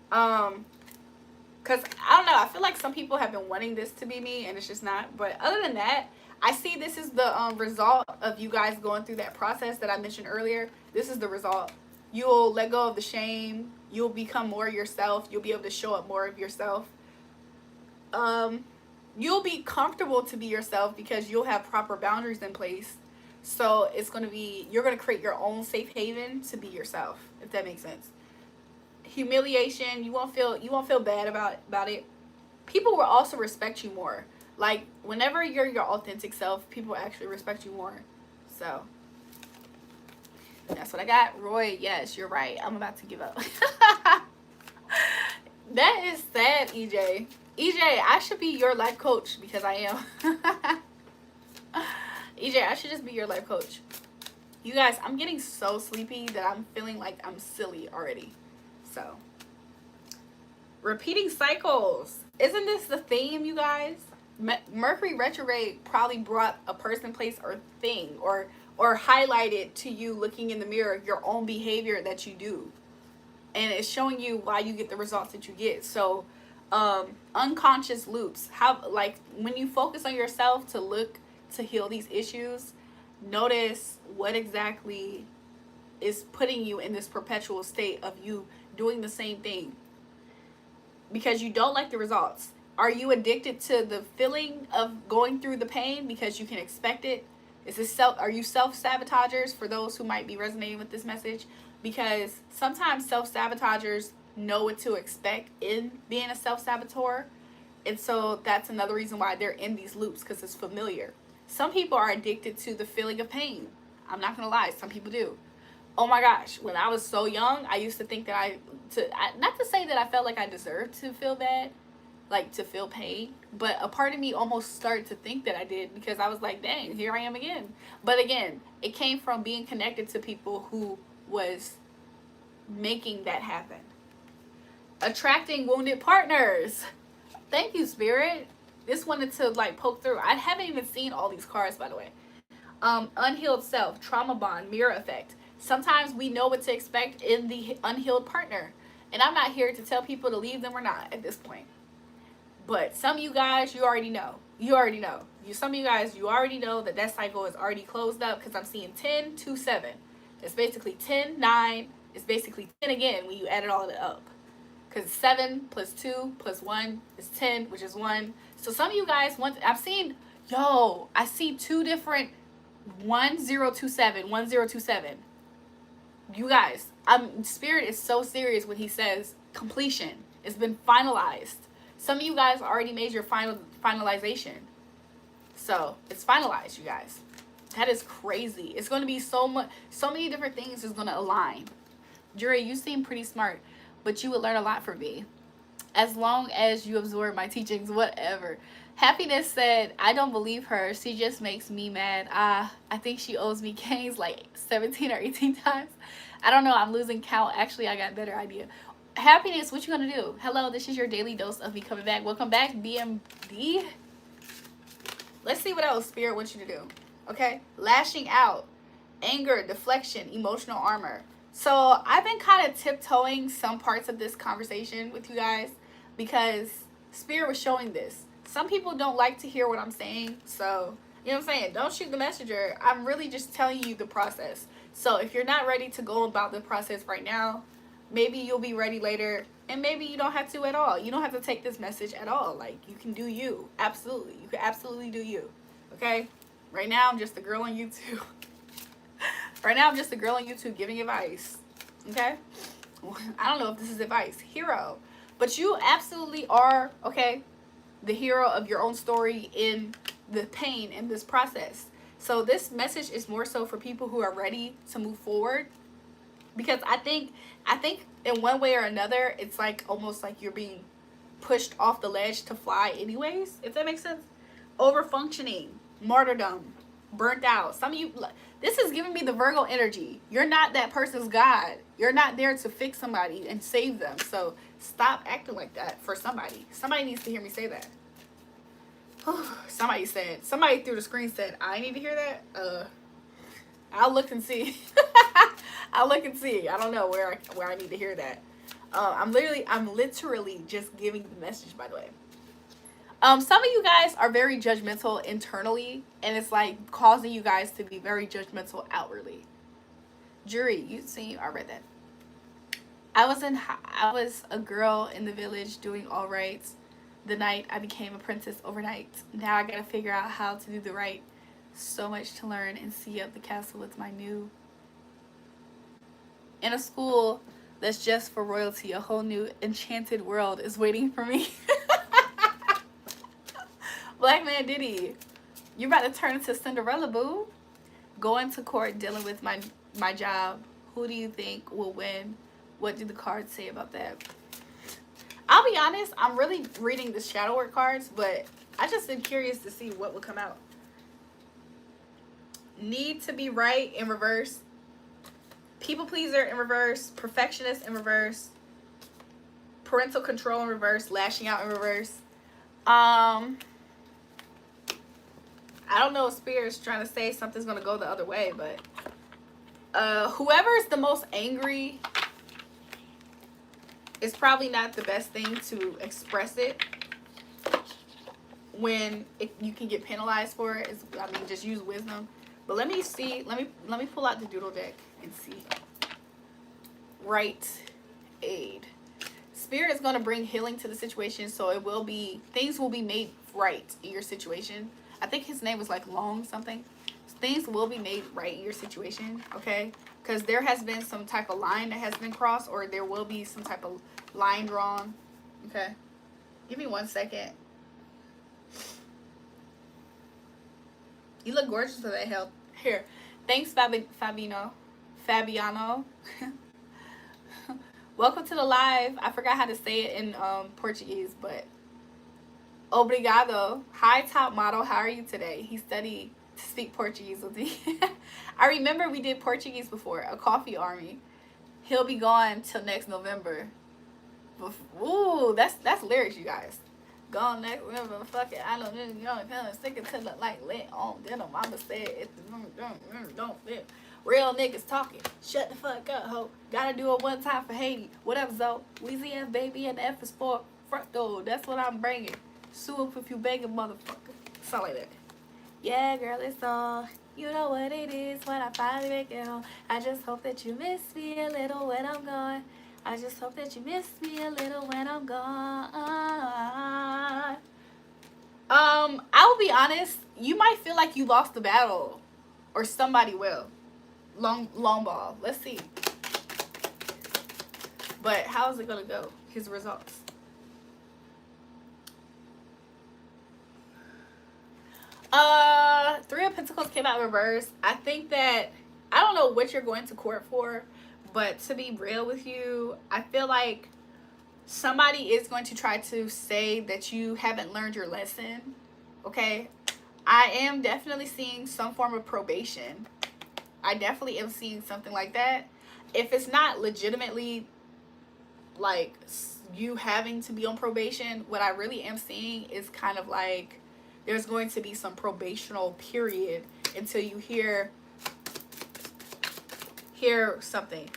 Because I don't know. I feel like some people have been wanting this to be me, and it's just not. But other than that, I see this is the result of you guys going through that process that I mentioned earlier. This is the result. You'll let go of the shame. You'll become more yourself. You'll be able to show up more of yourself. You'll be comfortable to be yourself because you'll have proper boundaries in place. So it's going to be, you're going to create your own safe haven to be yourself, if that makes sense. Humiliation, you won't feel bad about it. People will also respect you more. Like, whenever you're your authentic self, people actually respect you more. So that's what I got. Roy, yes, you're right. I'm about to give up. That is sad, EJ. EJ, I should be your life coach because I am. EJ, I should just be your life coach. You guys, I'm getting so sleepy that I'm feeling like I'm silly already. So, repeating cycles. Isn't this the theme, you guys? Mercury retrograde probably brought a person, place, or thing, or highlighted to you looking in the mirror your own behavior that you do. And it's showing you why you get the results that you get. So, unconscious loops. How, like, when you focus on yourself to look to heal these issues, notice what exactly is putting you in this perpetual state of you doing the same thing because you don't like the results. Are you addicted to the feeling of going through the pain because you can expect it? Are you self-sabotagers, for those who might be resonating with this message? Because sometimes self-sabotagers know what to expect in being a self-saboteur. And so that's another reason why they're in these loops, because it's familiar. Some people are addicted to the feeling of pain. I'm not going to lie. Some people do. Oh my gosh. When I was so young, I used to think that not to say that I felt like I deserved to feel bad, like to feel pain, but a part of me almost started to think that I did, because I was like, dang, here I am again. But again, it came from being connected to people who was making that happen. Attracting wounded partners. Thank you, Spirit. This wanted to like poke through. I haven't even seen all these cards, by the way. Unhealed self, trauma bond, mirror effect. Sometimes we know what to expect in the unhealed partner. And I'm not here to tell people to leave them or not at this point. But some of you guys, you already know. You already know. Some of you guys, you already know that cycle is already closed up, because I'm seeing 10, 2, 7. It's basically 10, 9. It's basically 10 again when you add it all up. Because 7 plus 2 plus 1 is 10, which is 1. So some of you guys, I see two different 1027, 1027. You guys, Spirit is so serious when he says completion. It's been finalized. Some of you guys already made your finalization. So it's finalized, you guys. That is crazy. It's going to be so many different things is going to align. Julrae, you seem pretty smart, but you would learn a lot from me. As long as you absorb my teachings, whatever. Happiness said, I don't believe her. She just makes me mad. I think she owes me canes like 17 or 18 times. I don't know. I'm losing count. Actually, I got a better idea. Happiness, what you gonna do? Hello, this is your daily dose of me coming back. Welcome back, BMD. Let's see what else Spirit wants you to do. Okay? Lashing out, anger, deflection, emotional armor. So I've been kind of tiptoeing some parts of this conversation with you guys because Spirit was showing this. Some people don't like to hear what I'm saying. So, you know what I'm saying? Don't shoot the messenger. I'm really just telling you the process. So if you're not ready to go about the process right now, maybe you'll be ready later, and maybe you don't have to at all. You don't have to take this message at all. Like, you can do you. Absolutely. You can absolutely do you. Okay? Right now, I'm just a girl on YouTube. Right now, I'm just a girl on YouTube giving advice. Okay? I don't know if this is advice. Hero. But you absolutely are, okay, the hero of your own story in the pain in this process. So this message is more so for people who are ready to move forward. Because I think in one way or another, it's like almost like you're being pushed off the ledge to fly anyways, if that makes sense. Over-functioning, martyrdom, burnt out. Some of you, this is giving me the Virgo energy. You're not that person's God. You're not there to fix somebody and save them. So stop acting like that for somebody. Somebody needs to hear me say that. Somebody through the screen said, I need to hear that. I'll look and see. I'll look and see. I don't know where I need to hear that. I'm literally just giving the message, by the way. Some of you guys are very judgmental internally, and it's like causing you guys to be very judgmental outwardly. Julrae, I read that. I was a girl in the village doing all right. The night I became a princess overnight. Now I gotta figure out how to do the right. So much to learn and see up the castle with my new. In a school that's just for royalty, a whole new enchanted world is waiting for me. Black Man Diddy, you about to turn into Cinderella, boo. Going to court, dealing with my job. Who do you think will win? What do the cards say about that? I'll be honest, I'm really reading the shadow work cards, but I just am curious to see what will come out. Need to be right in reverse. People pleaser in reverse. Perfectionist in reverse. Parental control in reverse. Lashing out in reverse. I don't know if Spirit's trying to say something's going to go the other way, but whoever is the most angry, it's probably not the best thing to express it when you can get penalized for it. I mean, just use wisdom. But let me see. Let me pull out the doodle deck and see. Right aid. Spirit is going to bring healing to the situation, so it will be, things will be made right in your situation. I think his name was like Long something. Things will be made right in your situation, okay? Because there has been some type of line that has been crossed, or there will be some type of line drawn, okay? Give me 1 second. You look gorgeous with that hair. Thanks, Fabiano. Welcome to the live. I forgot how to say it in Portuguese, but obrigado. Hi, top model. How are you today? He studied to speak Portuguese with me. I remember we did Portuguese before. A coffee army. He'll be gone till next November. Ooh, that's lyrics, you guys. Gone next November. Fuck it. I don't know. You know, kind of stick it to the like lit on dinner. Mama said it don't fit. Real niggas talking. Shut the fuck up, ho. Gotta do it one time for Haiti. What up, Zoe? Weezy F, baby, and the F is for front door. That's what I'm bringing. Sue up if you begging, motherfucker. Something like that. Yeah, girl, it's on. You know what it is when I finally make it home. I just hope that you miss me a little when I'm gone. I just hope that you miss me a little when I'm gone. I will be honest. You might feel like you lost the battle, or somebody will. Long ball. Let's see. But how is it gonna go? His results. Three of Pentacles came out in reverse. I think that I don't know what you're going to court for, but to be real with you, I feel like somebody is going to try to say that you haven't learned your lesson. Okay, I am definitely seeing some form of probation. I definitely am seeing something like that. If it's not legitimately like you having to be on probation, what I really am seeing is kind of like there's going to be some probational period until you hear something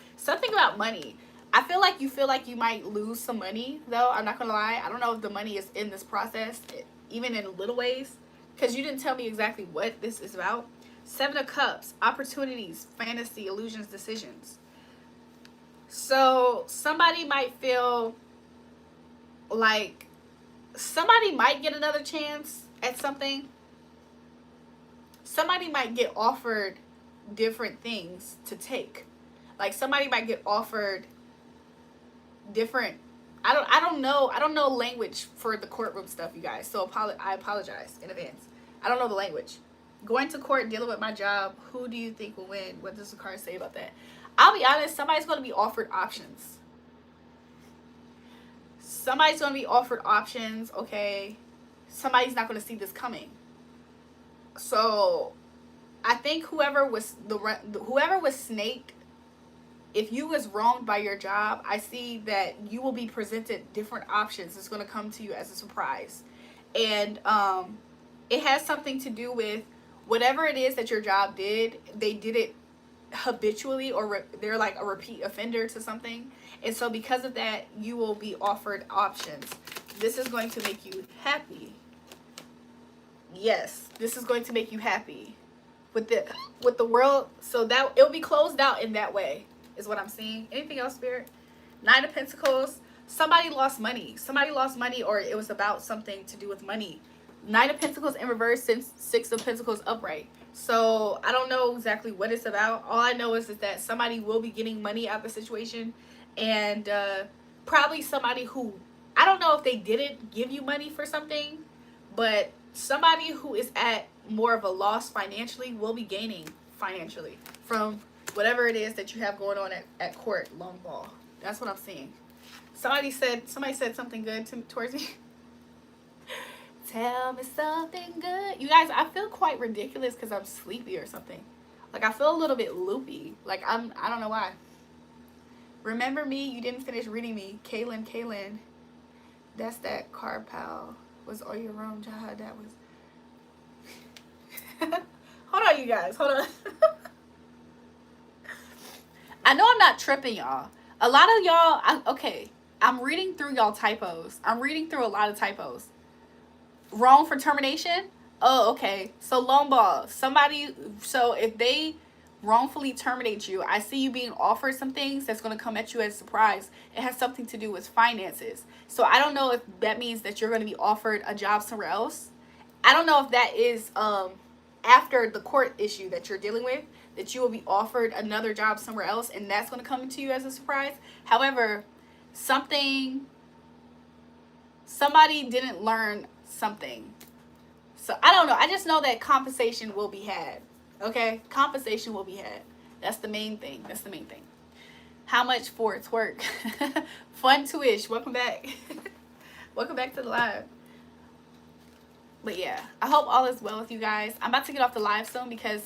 about money. I feel like you might lose some money, though. I'm not gonna lie. I don't know if the money is in this process, even in little ways, because you didn't tell me exactly what this is about. 7 of Cups, opportunities, fantasy, illusions, decisions. So somebody might feel like somebody might get another chance at something. Somebody might get offered different things to take. Like somebody might get offered different, I don't know language for the courtroom stuff, you guys. So I apologize in advance. I don't know the language. Going to court, dealing with my job. Who do you think will win? What does the card say about that? I'll be honest, somebody's going to be offered options. Somebody's going to be offered options, okay? Somebody's not going to see this coming. So I think whoever was snaked, if you was wronged by your job, I see that you will be presented different options. It's going to come to you as a surprise. And it has something to do with whatever it is that your job did. They did it habitually, or they're like a repeat offender to something. And so because of that, you will be offered options. This is going to make you happy. Yes, this is going to make you happy with the world. So that it'll be closed out in that way is what I'm seeing. Anything else, Spirit? Nine of Pentacles. Somebody lost money. Somebody lost money, or it was about something to do with money. Nine of Pentacles in reverse, since Six of Pentacles upright. So I don't know exactly what it's about. All I know is that somebody will be getting money out of the situation, and probably somebody who, I don't know if they didn't give you money for something, but somebody who is at more of a loss financially will be gaining financially from whatever it is that you have going on at court. Long ball. That's what I'm seeing. Somebody said something good towards me. Tell me something good. You guys, I feel quite ridiculous because I'm sleepy or something. Like, I feel a little bit loopy. Like, I don't know why. Remember me? You didn't finish reading me. Kaylin. That's that card pal. Was all your own, Jaha. That was... Hold on, you guys. Hold on. I know I'm not tripping, y'all. A lot of y'all... okay. I'm reading through y'all typos. I'm reading through a lot of typos. Wrong for termination? Oh, okay. So loan ball. Somebody, so if they wrongfully terminate you, I see you being offered some things that's going to come at you as a surprise. It has something to do with finances. So I don't know if that means that you're going to be offered a job somewhere else. I don't know if that is after the court issue that you're dealing with, that you will be offered another job somewhere else, and that's going to come to you as a surprise. However, somebody didn't learn something. So I don't know. I just know that compensation will be had. Okay? Compensation will be had. That's the main thing. That's the main thing. How much for twerk? Fun to ish. Welcome back. Welcome back to the live. But yeah, I hope all is well with you guys. I'm about to get off the live soon because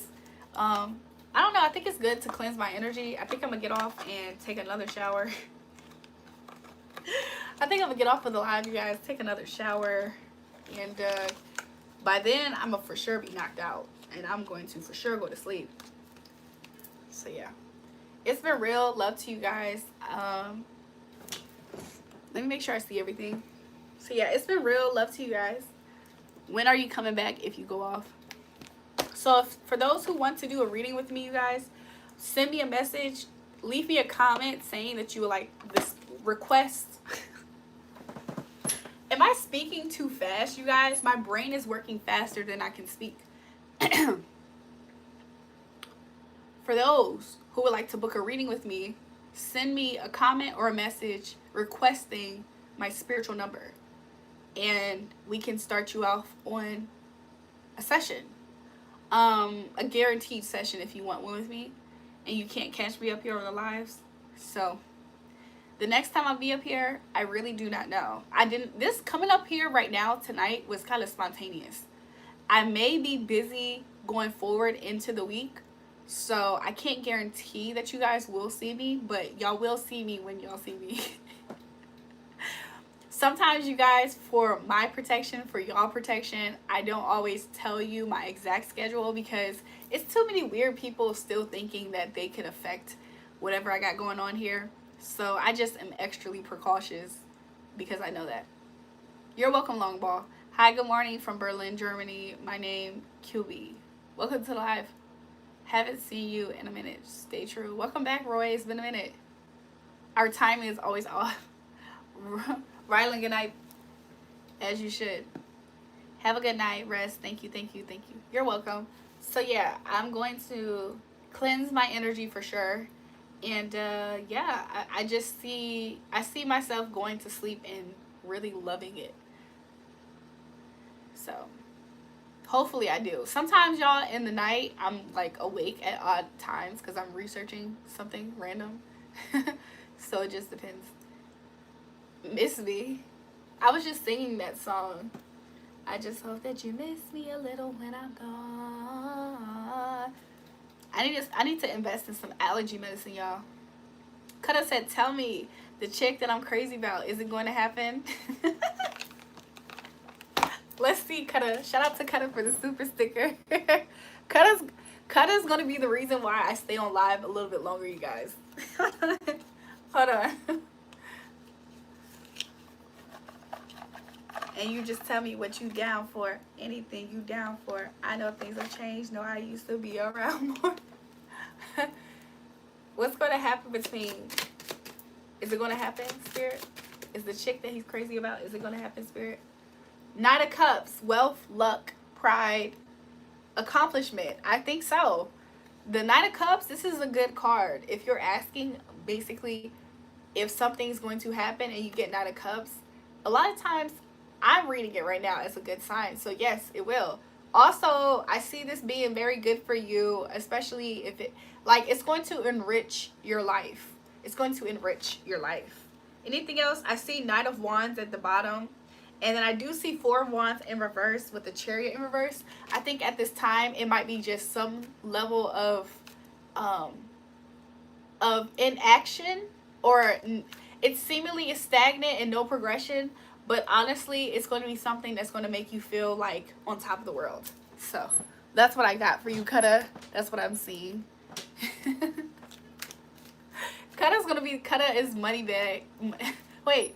I don't know. I think it's good to cleanse my energy. I think I'm gonna get off and take another shower. I think I'm gonna get off of the live, you guys. Take another shower, and by then I'm gonna for sure be knocked out, and I'm going to for sure go to sleep. So yeah, it's been real. Love to you guys. Let me make sure I see everything. So yeah, it's been real. Love to you guys. When are you coming back if you go off? So for those who want to do a reading with me, you guys, send me a message. Leave me a comment saying that you would like this request. Am I speaking too fast, you guys? My brain is working faster than I can speak. For those who would like to book a reading with me, send me a comment or a message requesting my spiritual number, and we can start you off on a session, a guaranteed session if you want one with me, and you can't catch me up here on the lives. So the next time I'll be up here, I really do not know. This coming up here right now tonight was kind of spontaneous. I may be busy going forward into the week, so I can't guarantee that you guys will see me, but y'all will see me when y'all see me. Sometimes, you guys, for my protection, for y'all protection, I don't always tell you my exact schedule because it's too many weird people still thinking that they can affect whatever I got going on here. So I just am extremely precautious because I know that. You're welcome, Long Ball. Hi, good morning from Berlin, Germany. My name, QB. Welcome to the live. Haven't seen you in a minute. Stay true. Welcome back, Roy. It's been a minute. Our timing is always off. Rylan, good night. As you should. Have a good night. Rest. Thank you. You're welcome. So yeah, I'm going to cleanse my energy for sure. And yeah, I see myself going to sleep and really loving it. So hopefully I do. Sometimes, y'all, in the night I'm like awake at odd times because I'm researching something random. So it just depends. Miss me. I was just singing that song. I just hope that you miss me a little when I'm gone. I need to invest in some allergy medicine, y'all. Kutta said, tell me, the chick that I'm crazy about, is it going to happen? Let's see, Kutta. Shout out to Kutta for the super sticker. Kutta's going to be the reason why I stay on live a little bit longer, you guys. Hold on. And you just tell me what you down for. Anything you down for. I know things have changed. No, I used to be around more. What's going to happen between Is it going to happen, Spirit? Is the chick that he's crazy about, is it going to happen, Spirit? Knight of Cups, wealth, luck, pride, accomplishment. I think so. The Knight of Cups, this is a good card. If you're asking, basically, if something's going to happen and you get Knight of Cups, a lot of times I'm reading it right now as a good sign. So yes, it will. Also, I see this being very good for you, especially if it, like, it's going to enrich your life. It's going to enrich your life. Anything else? I see Knight of Wands at the bottom. And then I do see Four of Wands in reverse with the Chariot in reverse. I think at this time it might be just some level of inaction, or it seemingly is stagnant and no progression. But honestly, it's going to be something that's going to make you feel like on top of the world. So that's what I got for you, Kutta. That's what I'm seeing. Kutta is money bag. Wait,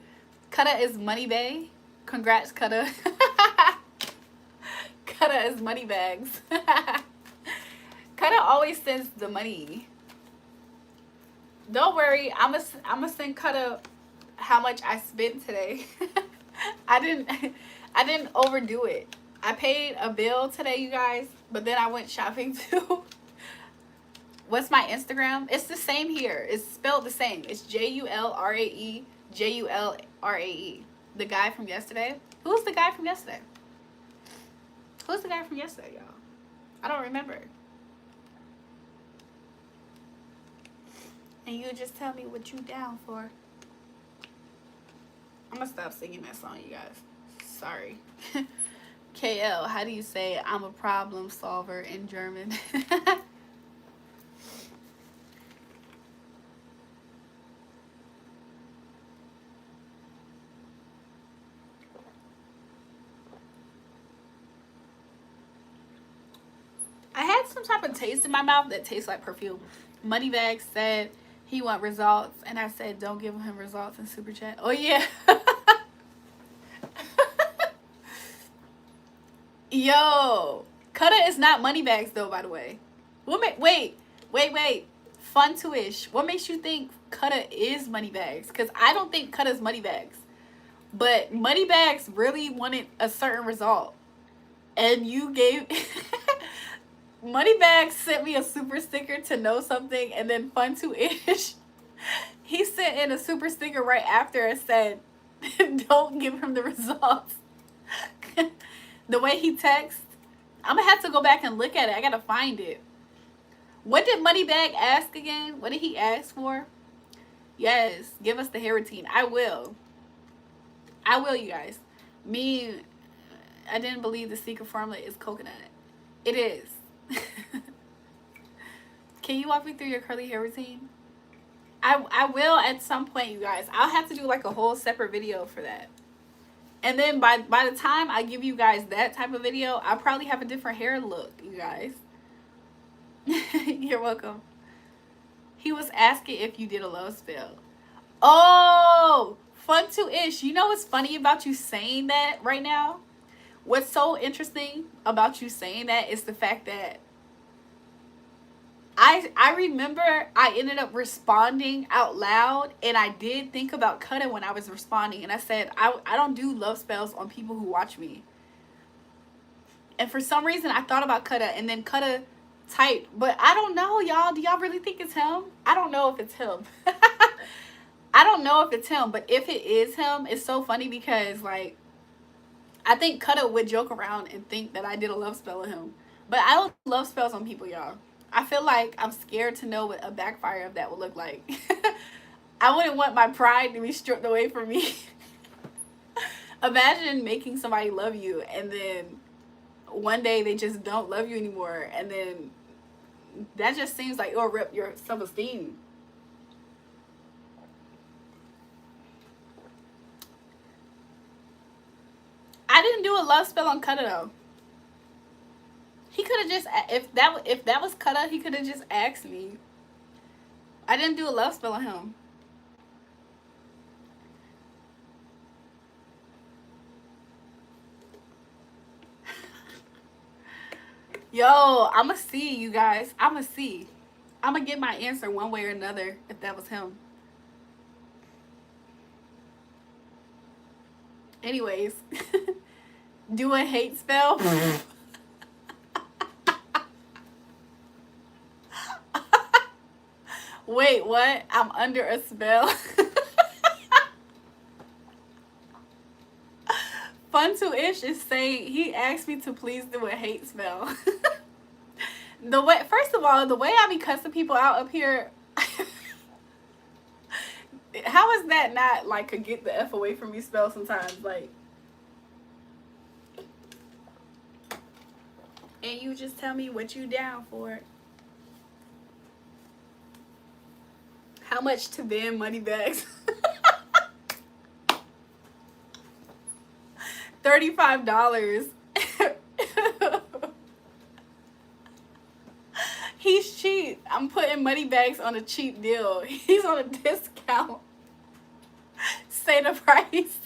Kutta is money bag. Congrats, Kutta. Kutta is money bags. Kutta always sends the money. Don't worry, I'm gonna send Kutta how much I spent today. I didn't overdo it. I paid a bill today, you guys, but then I went shopping too. What's my Instagram? It's the same here. It's spelled the same. It's JulraeJulrae. The guy from yesterday. Who's the guy from yesterday? Who's the guy from yesterday, y'all? I don't remember. And you just tell me what you down for. I'm gonna stop singing that song, you guys. Sorry. KL, how do you say I'm a problem solver in German? I had some type of taste in my mouth that tastes like perfume. Moneybag said he want results, and I said don't give him results in super chat. Oh yeah. Yo, Kutta is not Moneybags though, by the way. Wait. Fun to ish. What makes you think Kutta is Moneybags? Because I don't think Kutta's Moneybags. But Moneybags really wanted a certain result. And you gave Moneybags sent me a super sticker to know something, and then Fun to ish, he sent in a super sticker right after and said, don't give him the results. The way he texts, I'm gonna have to go back and look at it. I gotta find it. What did Moneybag ask again? What did he ask for? Yes, give us the hair routine. I will, you guys. I didn't believe the secret formula is coconut. It is. Can you walk me through your curly hair routine? I will at some point, you guys. I'll have to do like a whole separate video for that. And then by the time I give you guys that type of video, I'll probably have a different hair look, you guys. You're welcome. He was asking if you did a love spell. Oh, Fun to ish. You know what's funny about you saying that right now? What's so interesting about you saying that is the fact that I remember I ended up responding out loud, and I did think about Kutta when I was responding, and I said I don't do love spells on people who watch me. And for some reason I thought about Kutta, and then Kutta typed, but I don't know, y'all. Do y'all really think it's him? I don't know if it's him. I don't know if it's him, but if it is him, it's so funny because like I think Kutta would joke around and think that I did a love spell on him. But I don't love spells on people, y'all. I feel like I'm scared to know what a backfire of that would look like. I wouldn't want my pride to be stripped away from me. Imagine making somebody love you and then one day they just don't love you anymore. And then that just seems like it'll rip your self-esteem. I didn't do a love spell on Kutta though. He could have just, if that was Kutta, he could have just asked me. I didn't do a love spell on him. Yo, I'ma see, you guys. I'ma see. I'ma get my answer one way or another if that was him. Anyways, do a hate spell. Wait, what? I'm under a spell. Fun2ish is saying he asked me to please do a hate spell. The way, first of all, the way I be cussing people out up here, how is that not like a get the F away from me spell sometimes? Like, and you just tell me what you down for. How much to ban money bags? $35. He's cheap. I'm putting money bags on a cheap deal. He's on a discount. Say the price.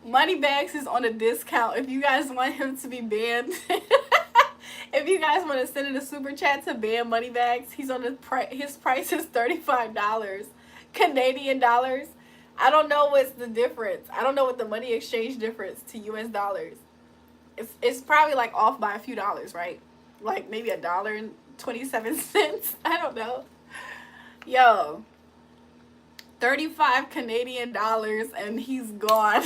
Money bags is on a discount. If you guys want him to be banned, if you guys want to send in a super chat to ban money bags, he's on the his price is $35 Canadian dollars. I don't know what's the difference. I don't know what the money exchange difference to US dollars. It's probably like off by a few dollars, right? Like maybe $1.27. I don't know. Yo, 35 Canadian dollars and he's gone.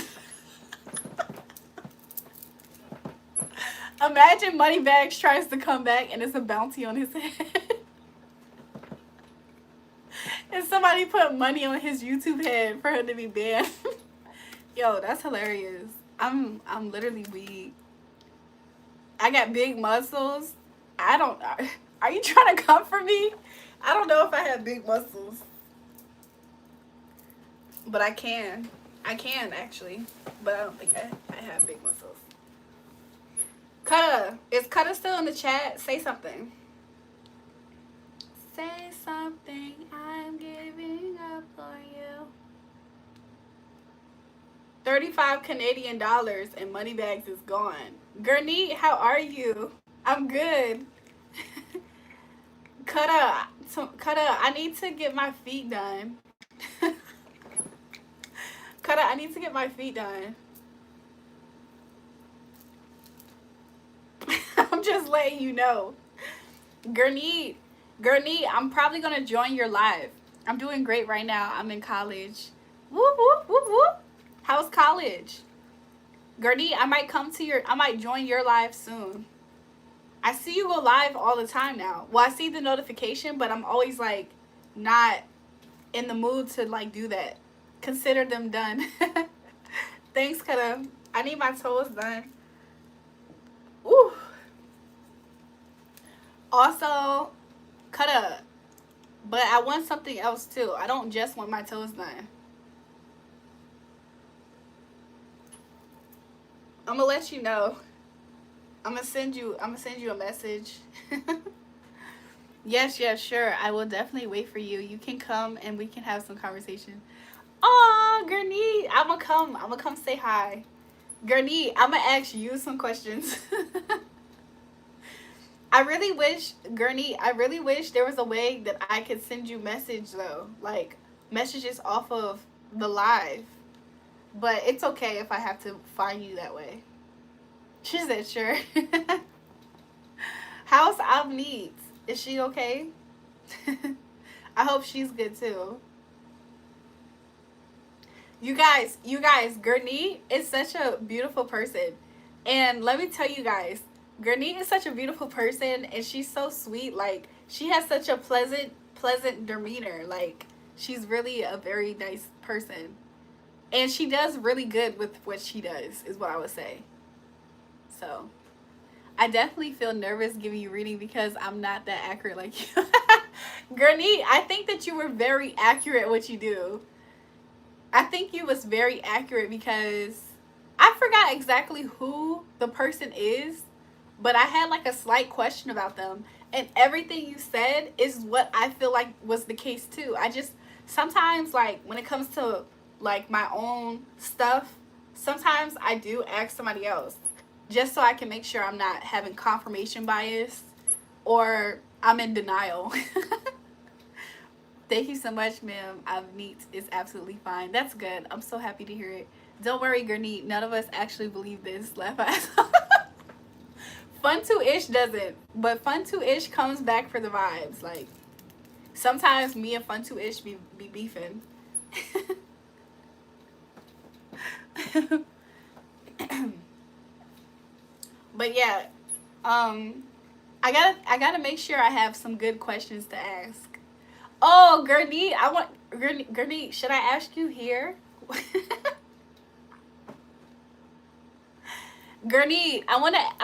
Imagine Moneybags tries to come back and it's a bounty on his head. And somebody put money on his YouTube head for him to be banned. Yo, that's hilarious. I'm literally weak. I got big muscles. I don't. Are you trying to come for me? I don't know if I have big muscles, but I can. I can actually, but I don't think I have big muscles. Kutta, is Kutta still in the chat? Say something. Say something. I'm giving up on you. 35 Canadian dollars and Moneybags is gone. Gurneet, how are you? I'm good. Kutta, I need to get my feet done. Kutta, I need to get my feet done. I'm just letting you know. Gurneet, I'm probably going to join your live. I'm doing great right now. I'm in college. Whoop, whoop, whoop, whoop. How's college? Gurneet, I might join your live soon. I see you go live all the time now. Well, I see the notification, but I'm always like not in the mood to like do that. Consider them done. Thanks, Kutta. I need my toes done. Ooh. Also, Kutta, but I want something else too. I don't just want my toes done. I'm gonna let you know. I'm gonna send you a message. Yes, sure. I will definitely wait for you. You can come and we can have some conversation. Aw, Gurneet, I'm gonna come say hi. Gurneet, I'm gonna ask you some questions. I really wish there was a way that I could send you message though, like messages off of the live. But it's okay if I have to find you that way. She said, sure. How's Avneet? Is she okay? I hope she's good too. You guys, Gurneet is such a beautiful person. And let me tell you guys, Gurneet is such a beautiful person and she's so sweet. Like, she has such a pleasant demeanor. Like, she's really a very nice person. And she does really good with what she does, is what I would say. So, I definitely feel nervous giving you reading because I'm not that accurate like you. Gurneet, I think that you were very accurate at what you do. I think you was very accurate because I forgot exactly who the person is, but I had like a slight question about them. And everything you said is what I feel like was the case too. I just, sometimes like when it comes to like my own stuff, sometimes I do ask somebody else just so I can make sure I'm not having confirmation bias or I'm in denial. Thank you so much, ma'am. Neat is absolutely fine. That's good. I'm so happy to hear it. Don't worry, Gurneet. None of us actually believe this. Laugh ass. Fun to ish doesn't, but Fun to ish comes back for the vibes. Like sometimes me and Fun to ish be beefing. But yeah, I gotta make sure I have some good questions to ask. Oh, Gurneet, I want Gurneet. Should I ask you here? Gurney, I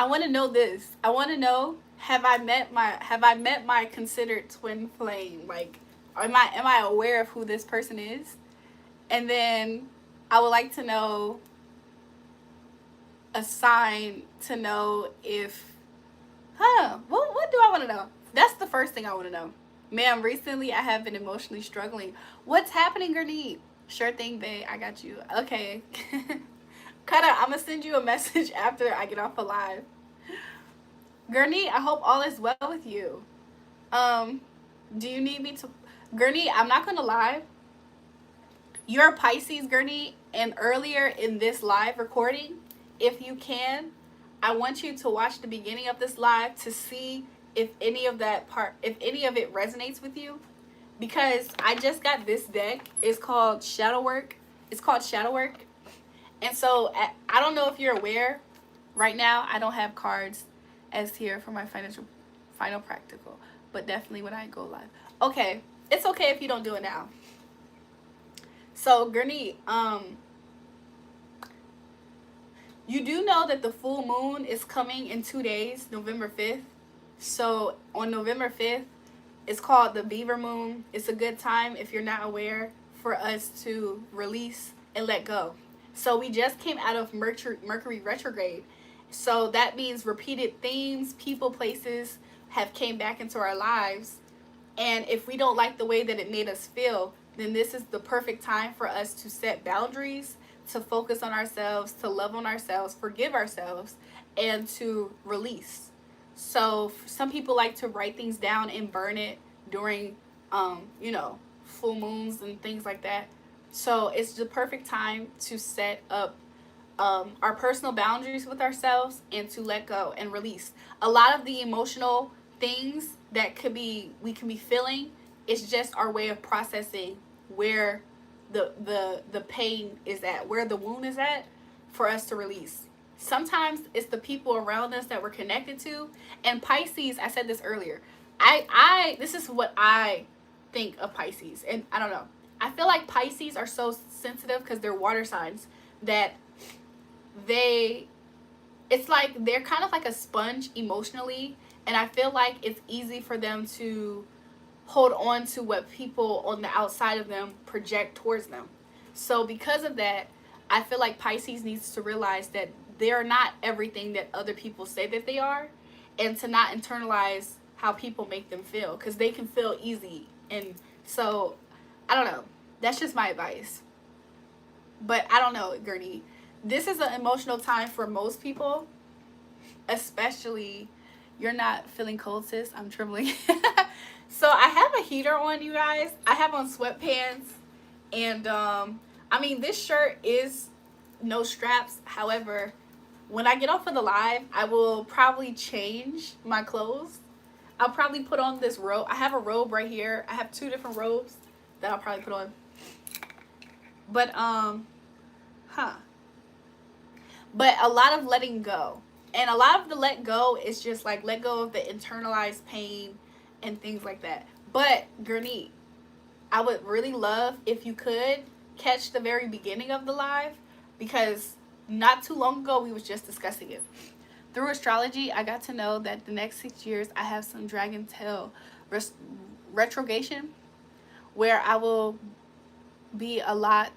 wanna know this. I wanna know, have I met my considered twin flame? Like am I aware of who this person is? And then I would like to know a sign to know if what do I wanna know? That's the first thing I wanna know. Ma'am, recently I have been emotionally struggling. What's happening, Gurney? Sure thing, babe. I got you. Okay. Kata, I'm gonna send you a message after I get off a live. Gurney, I hope all is well with you. Do you need me to? Gurney, I'm not gonna lie. You're a Pisces, Gurney, and earlier in this live recording, if you can, I want you to watch the beginning of this live to see if any of it resonates with you. Because I just got this deck. It's called Shadow Work. And so I don't know if you're aware, right now I don't have cards as here for my final practical, but definitely when I go live. Okay, it's okay if you don't do it now. So Gurney, you do know that the full moon is coming in 2 days, November 5th. So on November 5th, it's called the Beaver Moon. It's a good time, if you're not aware, for us to release and let go. So we just came out of Mercury retrograde. So that means repeated themes, people, places have came back into our lives. And if we don't like the way that it made us feel, then this is the perfect time for us to set boundaries, to focus on ourselves, to love on ourselves, forgive ourselves, and to release. So some people like to write things down and burn it during, full moons and things like that. So it's the perfect time to set up our personal boundaries with ourselves and to let go and release. A lot of the emotional things that we can be feeling is just our way of processing where the pain is at, where the wound is at, for us to release. Sometimes it's the people around us that we're connected to. And Pisces, I said this earlier. This is what I think of Pisces, and I don't know. I feel like Pisces are so sensitive because they're water signs that it's like they're kind of like a sponge emotionally, and I feel like it's easy for them to hold on to what people on the outside of them project towards them. So because of that, I feel like Pisces needs to realize that they're not everything that other people say that they are, and to not internalize how people make them feel, because they can feel easy. And so I don't know. That's just my advice. But I don't know, Gurney. This is an emotional time for most people, especially. You're not feeling cold, sis. I'm trembling. So I have a heater on, you guys. I have on sweatpants. And, this shirt is no straps. However, when I get off of the live, I will probably change my clothes. I'll probably put on this robe. I have a robe right here. I have 2 different robes that I'll probably put on. But, But a lot of letting go. And a lot of the let go is just like let go of the internalized pain and things like that. But, Gurney, I would really love if you could catch the very beginning of the live, because not too long ago we was just discussing it. Through astrology, I got to know that the next 6 years I have some dragon tail retrogression, where I will be a lot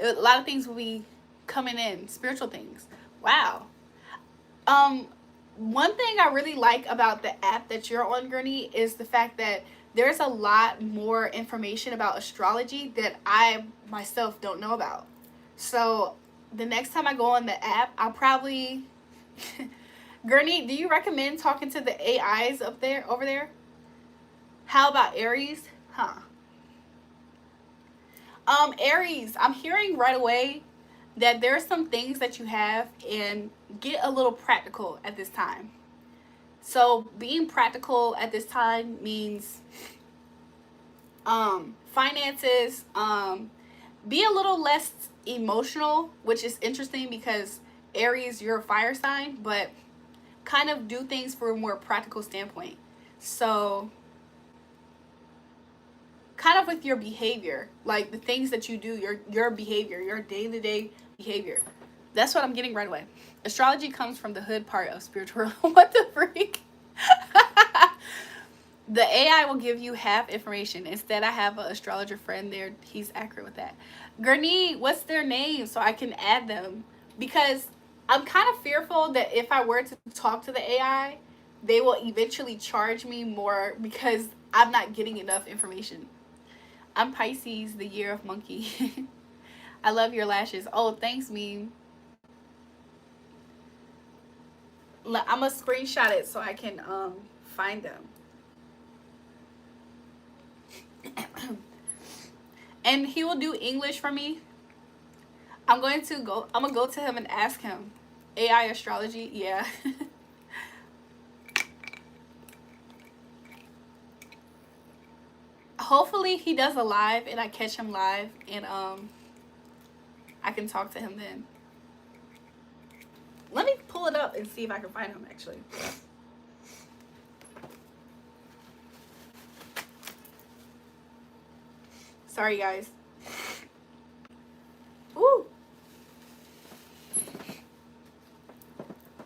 of things will be coming in, spiritual things. Wow. One thing I really like about the app that you're on, Gurney, is the fact that there's a lot more information about astrology that I myself don't know about. So the next time I go on the app, I'll probably Gurney, do you recommend talking to the AIs over there? How about Aries? Aries, I'm hearing right away that there are some things that you have, and get a little practical at this time. So being practical at this time means finances, be a little less emotional, which is interesting because Aries, you're a fire sign, but kind of do things for a more practical standpoint. So kind of with your behavior, like the things that you do, your behavior, your day-to-day behavior. That's what I'm getting right away. Astrology comes from the hood part of spiritual. What the freak? The AI will give you half information. Instead, I have an astrologer friend there. He's accurate with that. Gurney, what's their name so I can add them? Because I'm kind of fearful that if I were to talk to the AI, they will eventually charge me more because I'm not getting enough information. I'm Pisces, the year of monkey. I love your lashes. Oh, thanks, meme. I'm going to screenshot it so I can find them. And he will do English for me. I'm gonna go to him and ask him. AI astrology, yeah. Hopefully he does a live and I catch him live, and I can talk to him then. Let me pull it up and see if I can find him actually. Sorry guys. Ooh.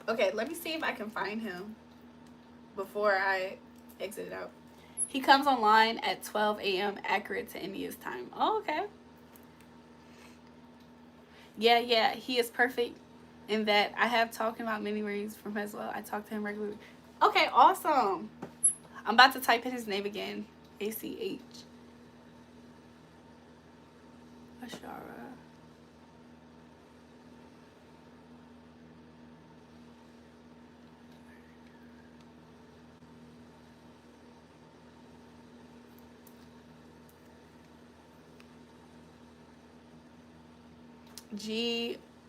Okay, let me see if I can find him before I exit out. He comes online at 12 a.m. accurate to India's time. Oh, okay. Yeah, he is perfect in that I have talking about many rings from as well. I talk to him regularly. Okay, awesome. I'm about to type in his name again. ACH. Ashara.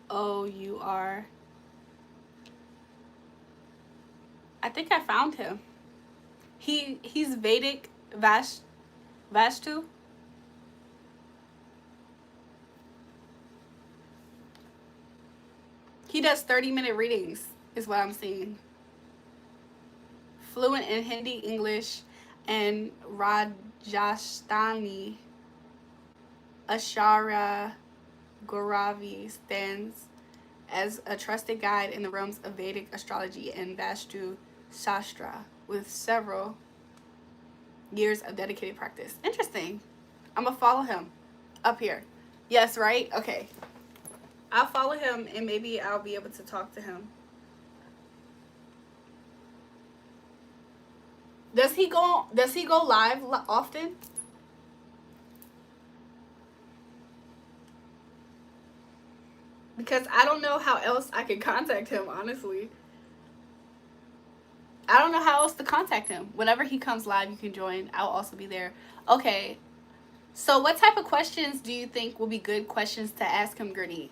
Gour. I think I found him. He's Vedic Vastu. He does 30-minute readings, is what I'm seeing. Fluent in Hindi, English, and Rajasthani. Ashara Gauravi stands as a trusted guide in the realms of Vedic astrology and Vastu Shastra with several years of dedicated practice. Interesting. I'm going to follow him up here. Yes, right? Okay. I'll follow him and maybe I'll be able to talk to him. Does he go live often? Because I don't know how else I can contact him, honestly. I don't know how else to contact him. Whenever he comes live, you can join. I'll also be there. Okay. So what type of questions do you think will be good questions to ask him, Gurney?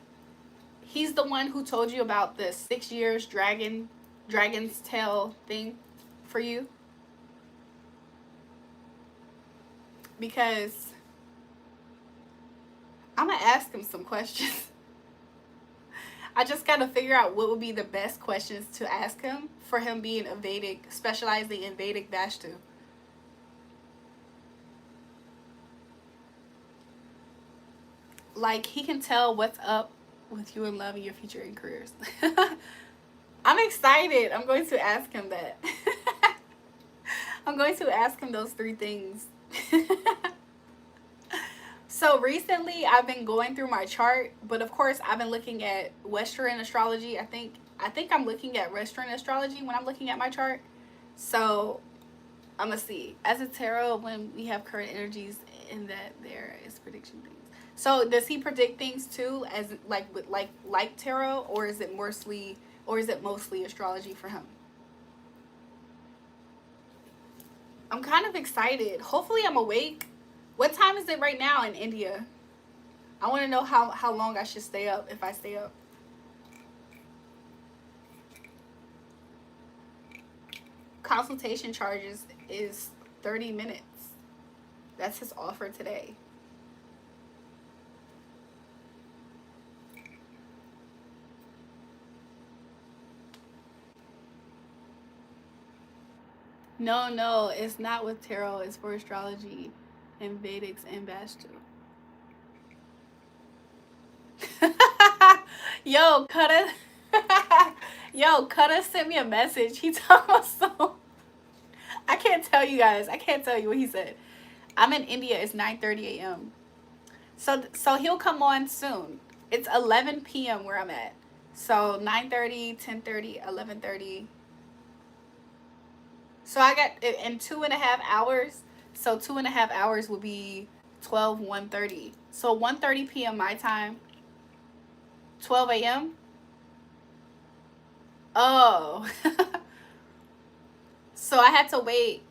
He's the one who told you about the 6 years dragon's tail thing for you? Because I'm going to ask him some questions. I just got to figure out what would be the best questions to ask him for him being a Vedic, specializing in Vedic Vastu. Like, he can tell what's up with you in love and your future and careers. I'm excited. I'm going to ask him that. I'm going to ask him those 3 things. So recently I've been going through my chart, but of course I've been looking at Western astrology. I think I'm looking at Western astrology when I'm looking at my chart. So I'm gonna see as a tarot when we have current energies in that there is prediction things. So does he predict things too, as like with like tarot, or is it mostly astrology for him? I'm kind of excited. Hopefully I'm awake. What time is it right now in India? I want to know how long I should stay up if I stay up. Consultation charges is 30 minutes. That's his offer today. No, it's not with tarot. It's for astrology and Vedics and Vastu. Yo, Kutta. Yo, Kutta sent me a message. He talking about so. I can't tell you guys. I can't tell you what he said. I'm in India. It's 9:30 a.m. So he'll come on soon. It's 11 p.m. where I'm at. So 9:30, 10:30, 11:30. So I got in 2.5 hours. So 2.5 hours will be 12, 1:30. So 1:30 p.m. my time. 12 a.m. Oh. So I had to wait.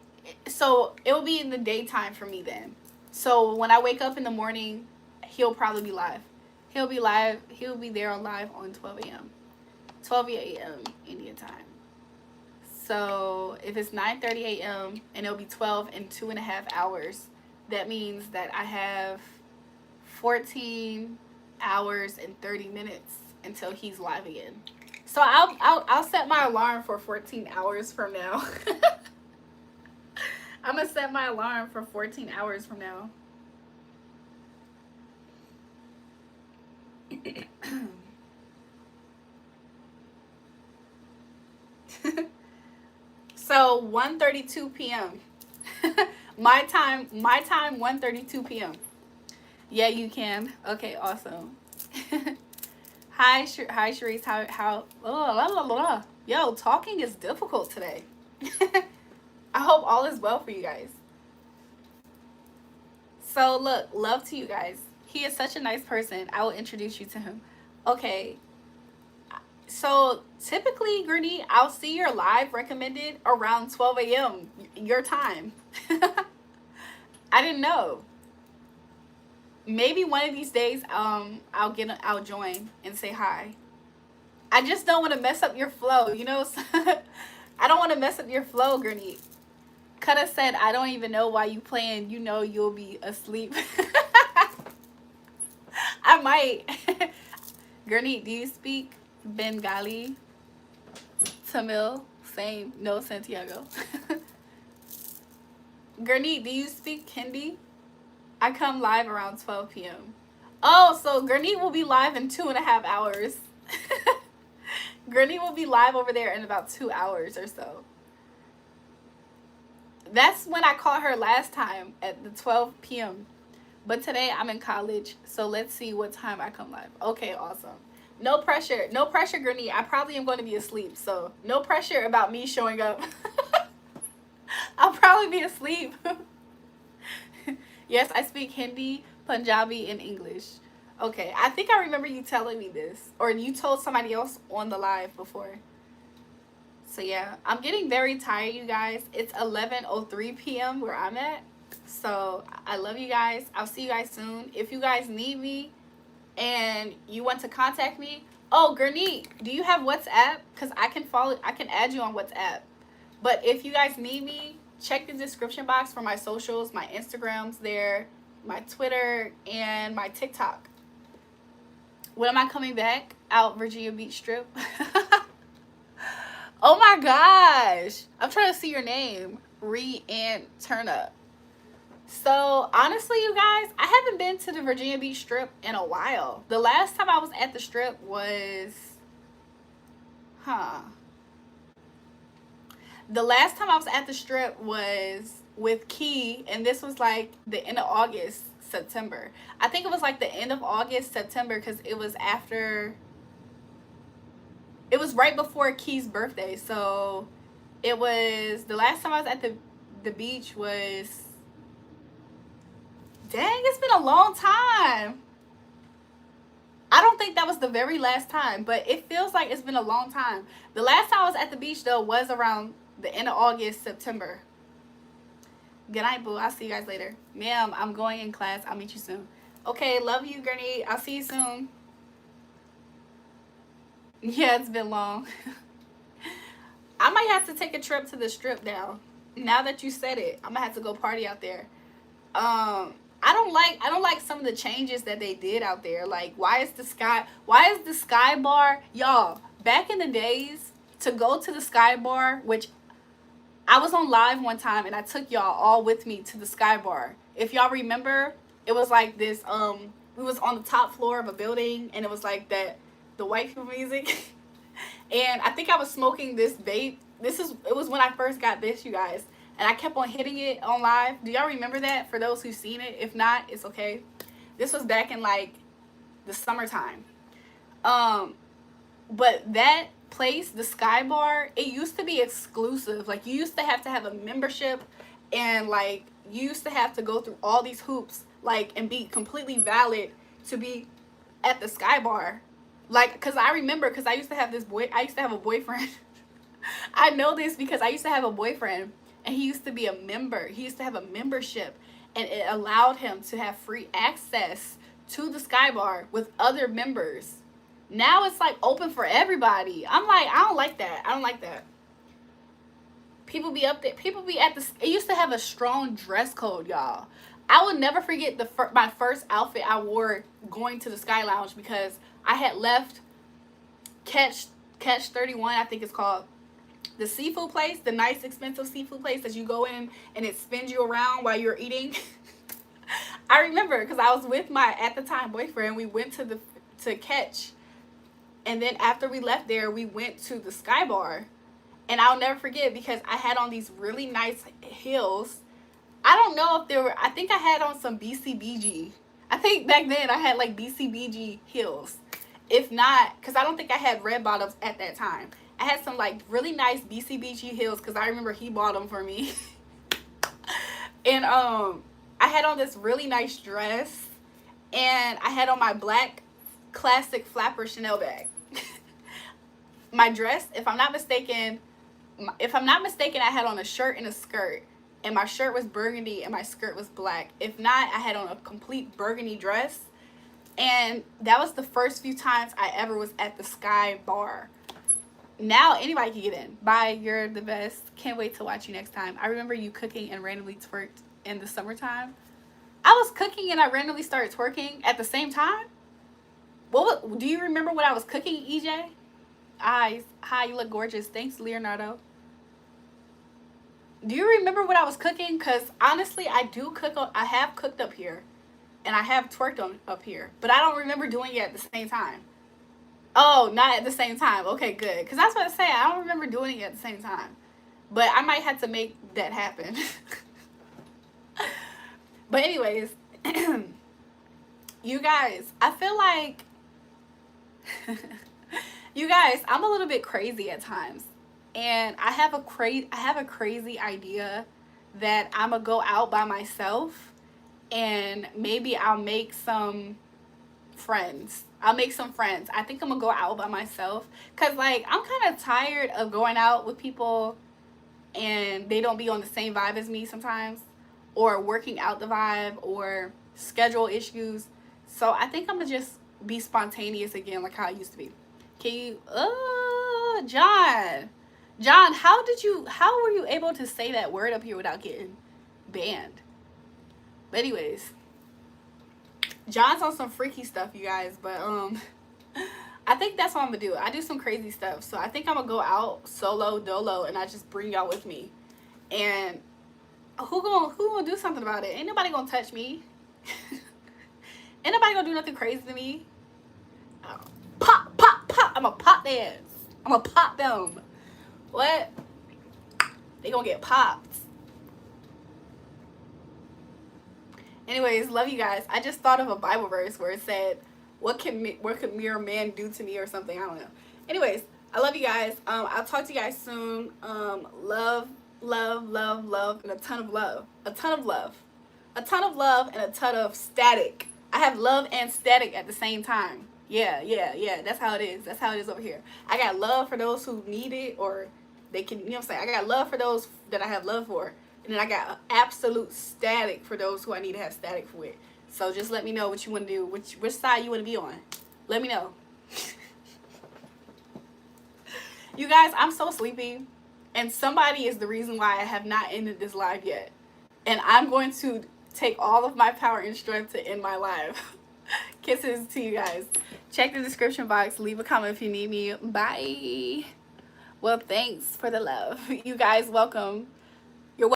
So it will be in the daytime for me then. So when I wake up in the morning, he'll probably be live. He'll be live. He'll be there on live on 12 a.m. 12 a.m. Indian time. So if it's 9:30 a.m. and it'll be 12 in 2.5 hours, that means that I have 14 hours and 30 minutes until he's live again. So I'll set my alarm for 14 hours from now. I'm gonna set my alarm for 14 hours from now. So 1:32 p.m. my time 1:32 p.m. Yeah, you can. Okay, awesome. Hi, Sharice. How? Yo, talking is difficult today. I hope all is well for you guys. So look, love to you guys. He is such a nice person. I will introduce you to him. Okay. So typically, Gurney, I'll see your live recommended around 12 a.m. your time. I didn't know. Maybe one of these days, I'll join and say hi. I just don't want to mess up your flow, you know. I don't want to mess up your flow, Gurney. Kutta said, I don't even know why you playing. You know you'll be asleep. I might. Gurney, do you speak Bengali? Tamil? Same. No, Santiago. Gurney, do you speak Hindi? I come live around 12 p.m. Oh, so Gurney will be live in 2.5 hours. Gurney will be live over there in about 2 hours or so. That's when I caught her last time at the 12 p.m. But today I'm in college, so let's see what time I come live. Okay, awesome. No pressure. No pressure, Gurney. I probably am going to be asleep, so no pressure about me showing up. I'll probably be asleep. Yes, I speak Hindi, Punjabi, and English. Okay, I think I remember you telling me this. Or you told somebody else on the live before. So yeah, I'm getting very tired, you guys. It's 11:03 p.m. where I'm at. So I love you guys. I'll see you guys soon. If you guys need me and you want to contact me. Oh, Gurney, do you have WhatsApp? Because I can add you on WhatsApp. But if you guys need me, check the description box for my socials. My Instagram's there, my Twitter, and my TikTok. When am I coming back? Out Virginia Beach Strip. Oh my gosh. I'm trying to see your name. Re-Ann Turnup. So, honestly, you guys, I haven't been to the Virginia Beach Strip in a while. The last time I was at the Strip was... The last time I was at the Strip was with Key, and this was like the end of August, September. I think it was like the end of August, September, because it was after... It was right before Key's birthday, so it was... The last time I was at the beach was... Dang, it's been a long time. I don't think that was the very last time, but it feels like it's been a long time. The last time I was at the beach, though, was around the end of August, September. Good night, boo. I'll see you guys later. Ma'am, I'm going in class. I'll meet you soon. Okay, love you, Gurney. I'll see you soon. Yeah, it's been long. I might have to take a trip to the strip now. Now that you said it, I'm gonna have to go party out there. I don't like some of the changes that they did out there. Like, why is the Sky Bar, y'all, back in the days, to go to the Sky Bar, which I was on live one time and I took y'all all with me to the Sky Bar. If y'all remember, it was like this, we was on the top floor of a building and it was like that, the white people music. And I think I was smoking this vape. It was when I first got this, you guys. And I kept on hitting it on live. Do y'all remember that? For those who've seen it. If not, it's okay. This was back in like the summertime. But that place, the Sky Bar, it used to be exclusive. Like, you used to have a membership, and like you used to have to go through all these hoops, like, and be completely valid to be at the Sky Bar. Like, cause I remember, cause I used to have a boyfriend. I know this because I used to have a boyfriend, and he used to be a member. He used to have a membership, and it allowed him to have free access to the Sky Bar with other members. Now it's like open for everybody. I'm like, I don't like that. I don't like that. People be up there. People be at the. It used to have a strong dress code, y'all. I will never forget my first outfit I wore going to the Sky Lounge, because I had left Catch 31, I think it's called, the seafood place, the nice expensive seafood place that you go in and it spins you around while you're eating. I remember because I was with my at the time boyfriend. We went to Catch, and then after we left there, we went to the Sky Bar, and I'll never forget because I had on these really nice heels. I don't know if they were. I think I had on some BCBG. I think back then I had like BCBG heels. If not, because I don't think I had red bottoms at that time. I had some like really nice BCBG heels because I remember he bought them for me. And I had on this really nice dress, and I had on my black classic flapper Chanel bag. My dress, if I'm not mistaken, I had on a shirt and a skirt, and my shirt was burgundy and my skirt was black. If not, I had on a complete burgundy dress. And that was the first few times I ever was at the Sky Bar. Now anybody can get in. Bye, you're the best. Can't wait to watch you next time. I remember you cooking and randomly twerked in the summertime. I was cooking and I randomly started twerking at the same time. Do you remember what I was cooking, EJ? Eyes. Hi, you look gorgeous. Thanks, Leonardo. Do you remember what I was cooking? Because honestly, I have cooked up here. And I have twerked up here. But I don't remember doing it at the same time. Oh, not at the same time. Okay, good. Because I was about to say, I don't remember doing it at the same time. But I might have to make that happen. But anyways, you guys, I feel like, you guys, I'm a little bit crazy at times. And I have a crazy idea that I'm going to go out by myself. And maybe I'll make some friends. I think I'm gonna go out by myself, because like I'm kind of tired of going out with people and they don't be on the same vibe as me sometimes, or working out the vibe, or schedule issues. So I think I'm gonna just be spontaneous again, like how I used to be. Can you John, how were you able to say that word up here without getting banned? But anyways, John's on some freaky stuff, you guys. But I think that's what I'm gonna do. I do some crazy stuff, so I think I'm gonna go out solo dolo, and I just bring y'all with me. And who gonna do something about it? Ain't nobody gonna touch me. Ain't nobody gonna do nothing crazy to me. Pop. I'm gonna pop dance. I'm gonna pop them. What? They gonna get popped. Anyways, love you guys. I just thought of a Bible verse where it said, what could mere man do to me, or something. I don't know. Anyways, I love you guys. I'll talk to you guys soon. Love, and a ton of love. A ton of love and a ton of static. I have love and static at the same time. Yeah. That's how it is. That's how it is over here. I got love for those who need it, or they can, you know what I'm saying? I got love for those that I have love for. And then I got absolute static for those who I need to have static with. So just let me know what you want to do, which side you want to be on. Let me know. You guys, I'm so sleepy, and somebody is the reason why I have not ended this live yet. And I'm going to take all of my power and strength to end my live. Kisses to you guys. Check the description box. Leave a comment if you need me. Bye. Well, thanks for the love. You guys, welcome.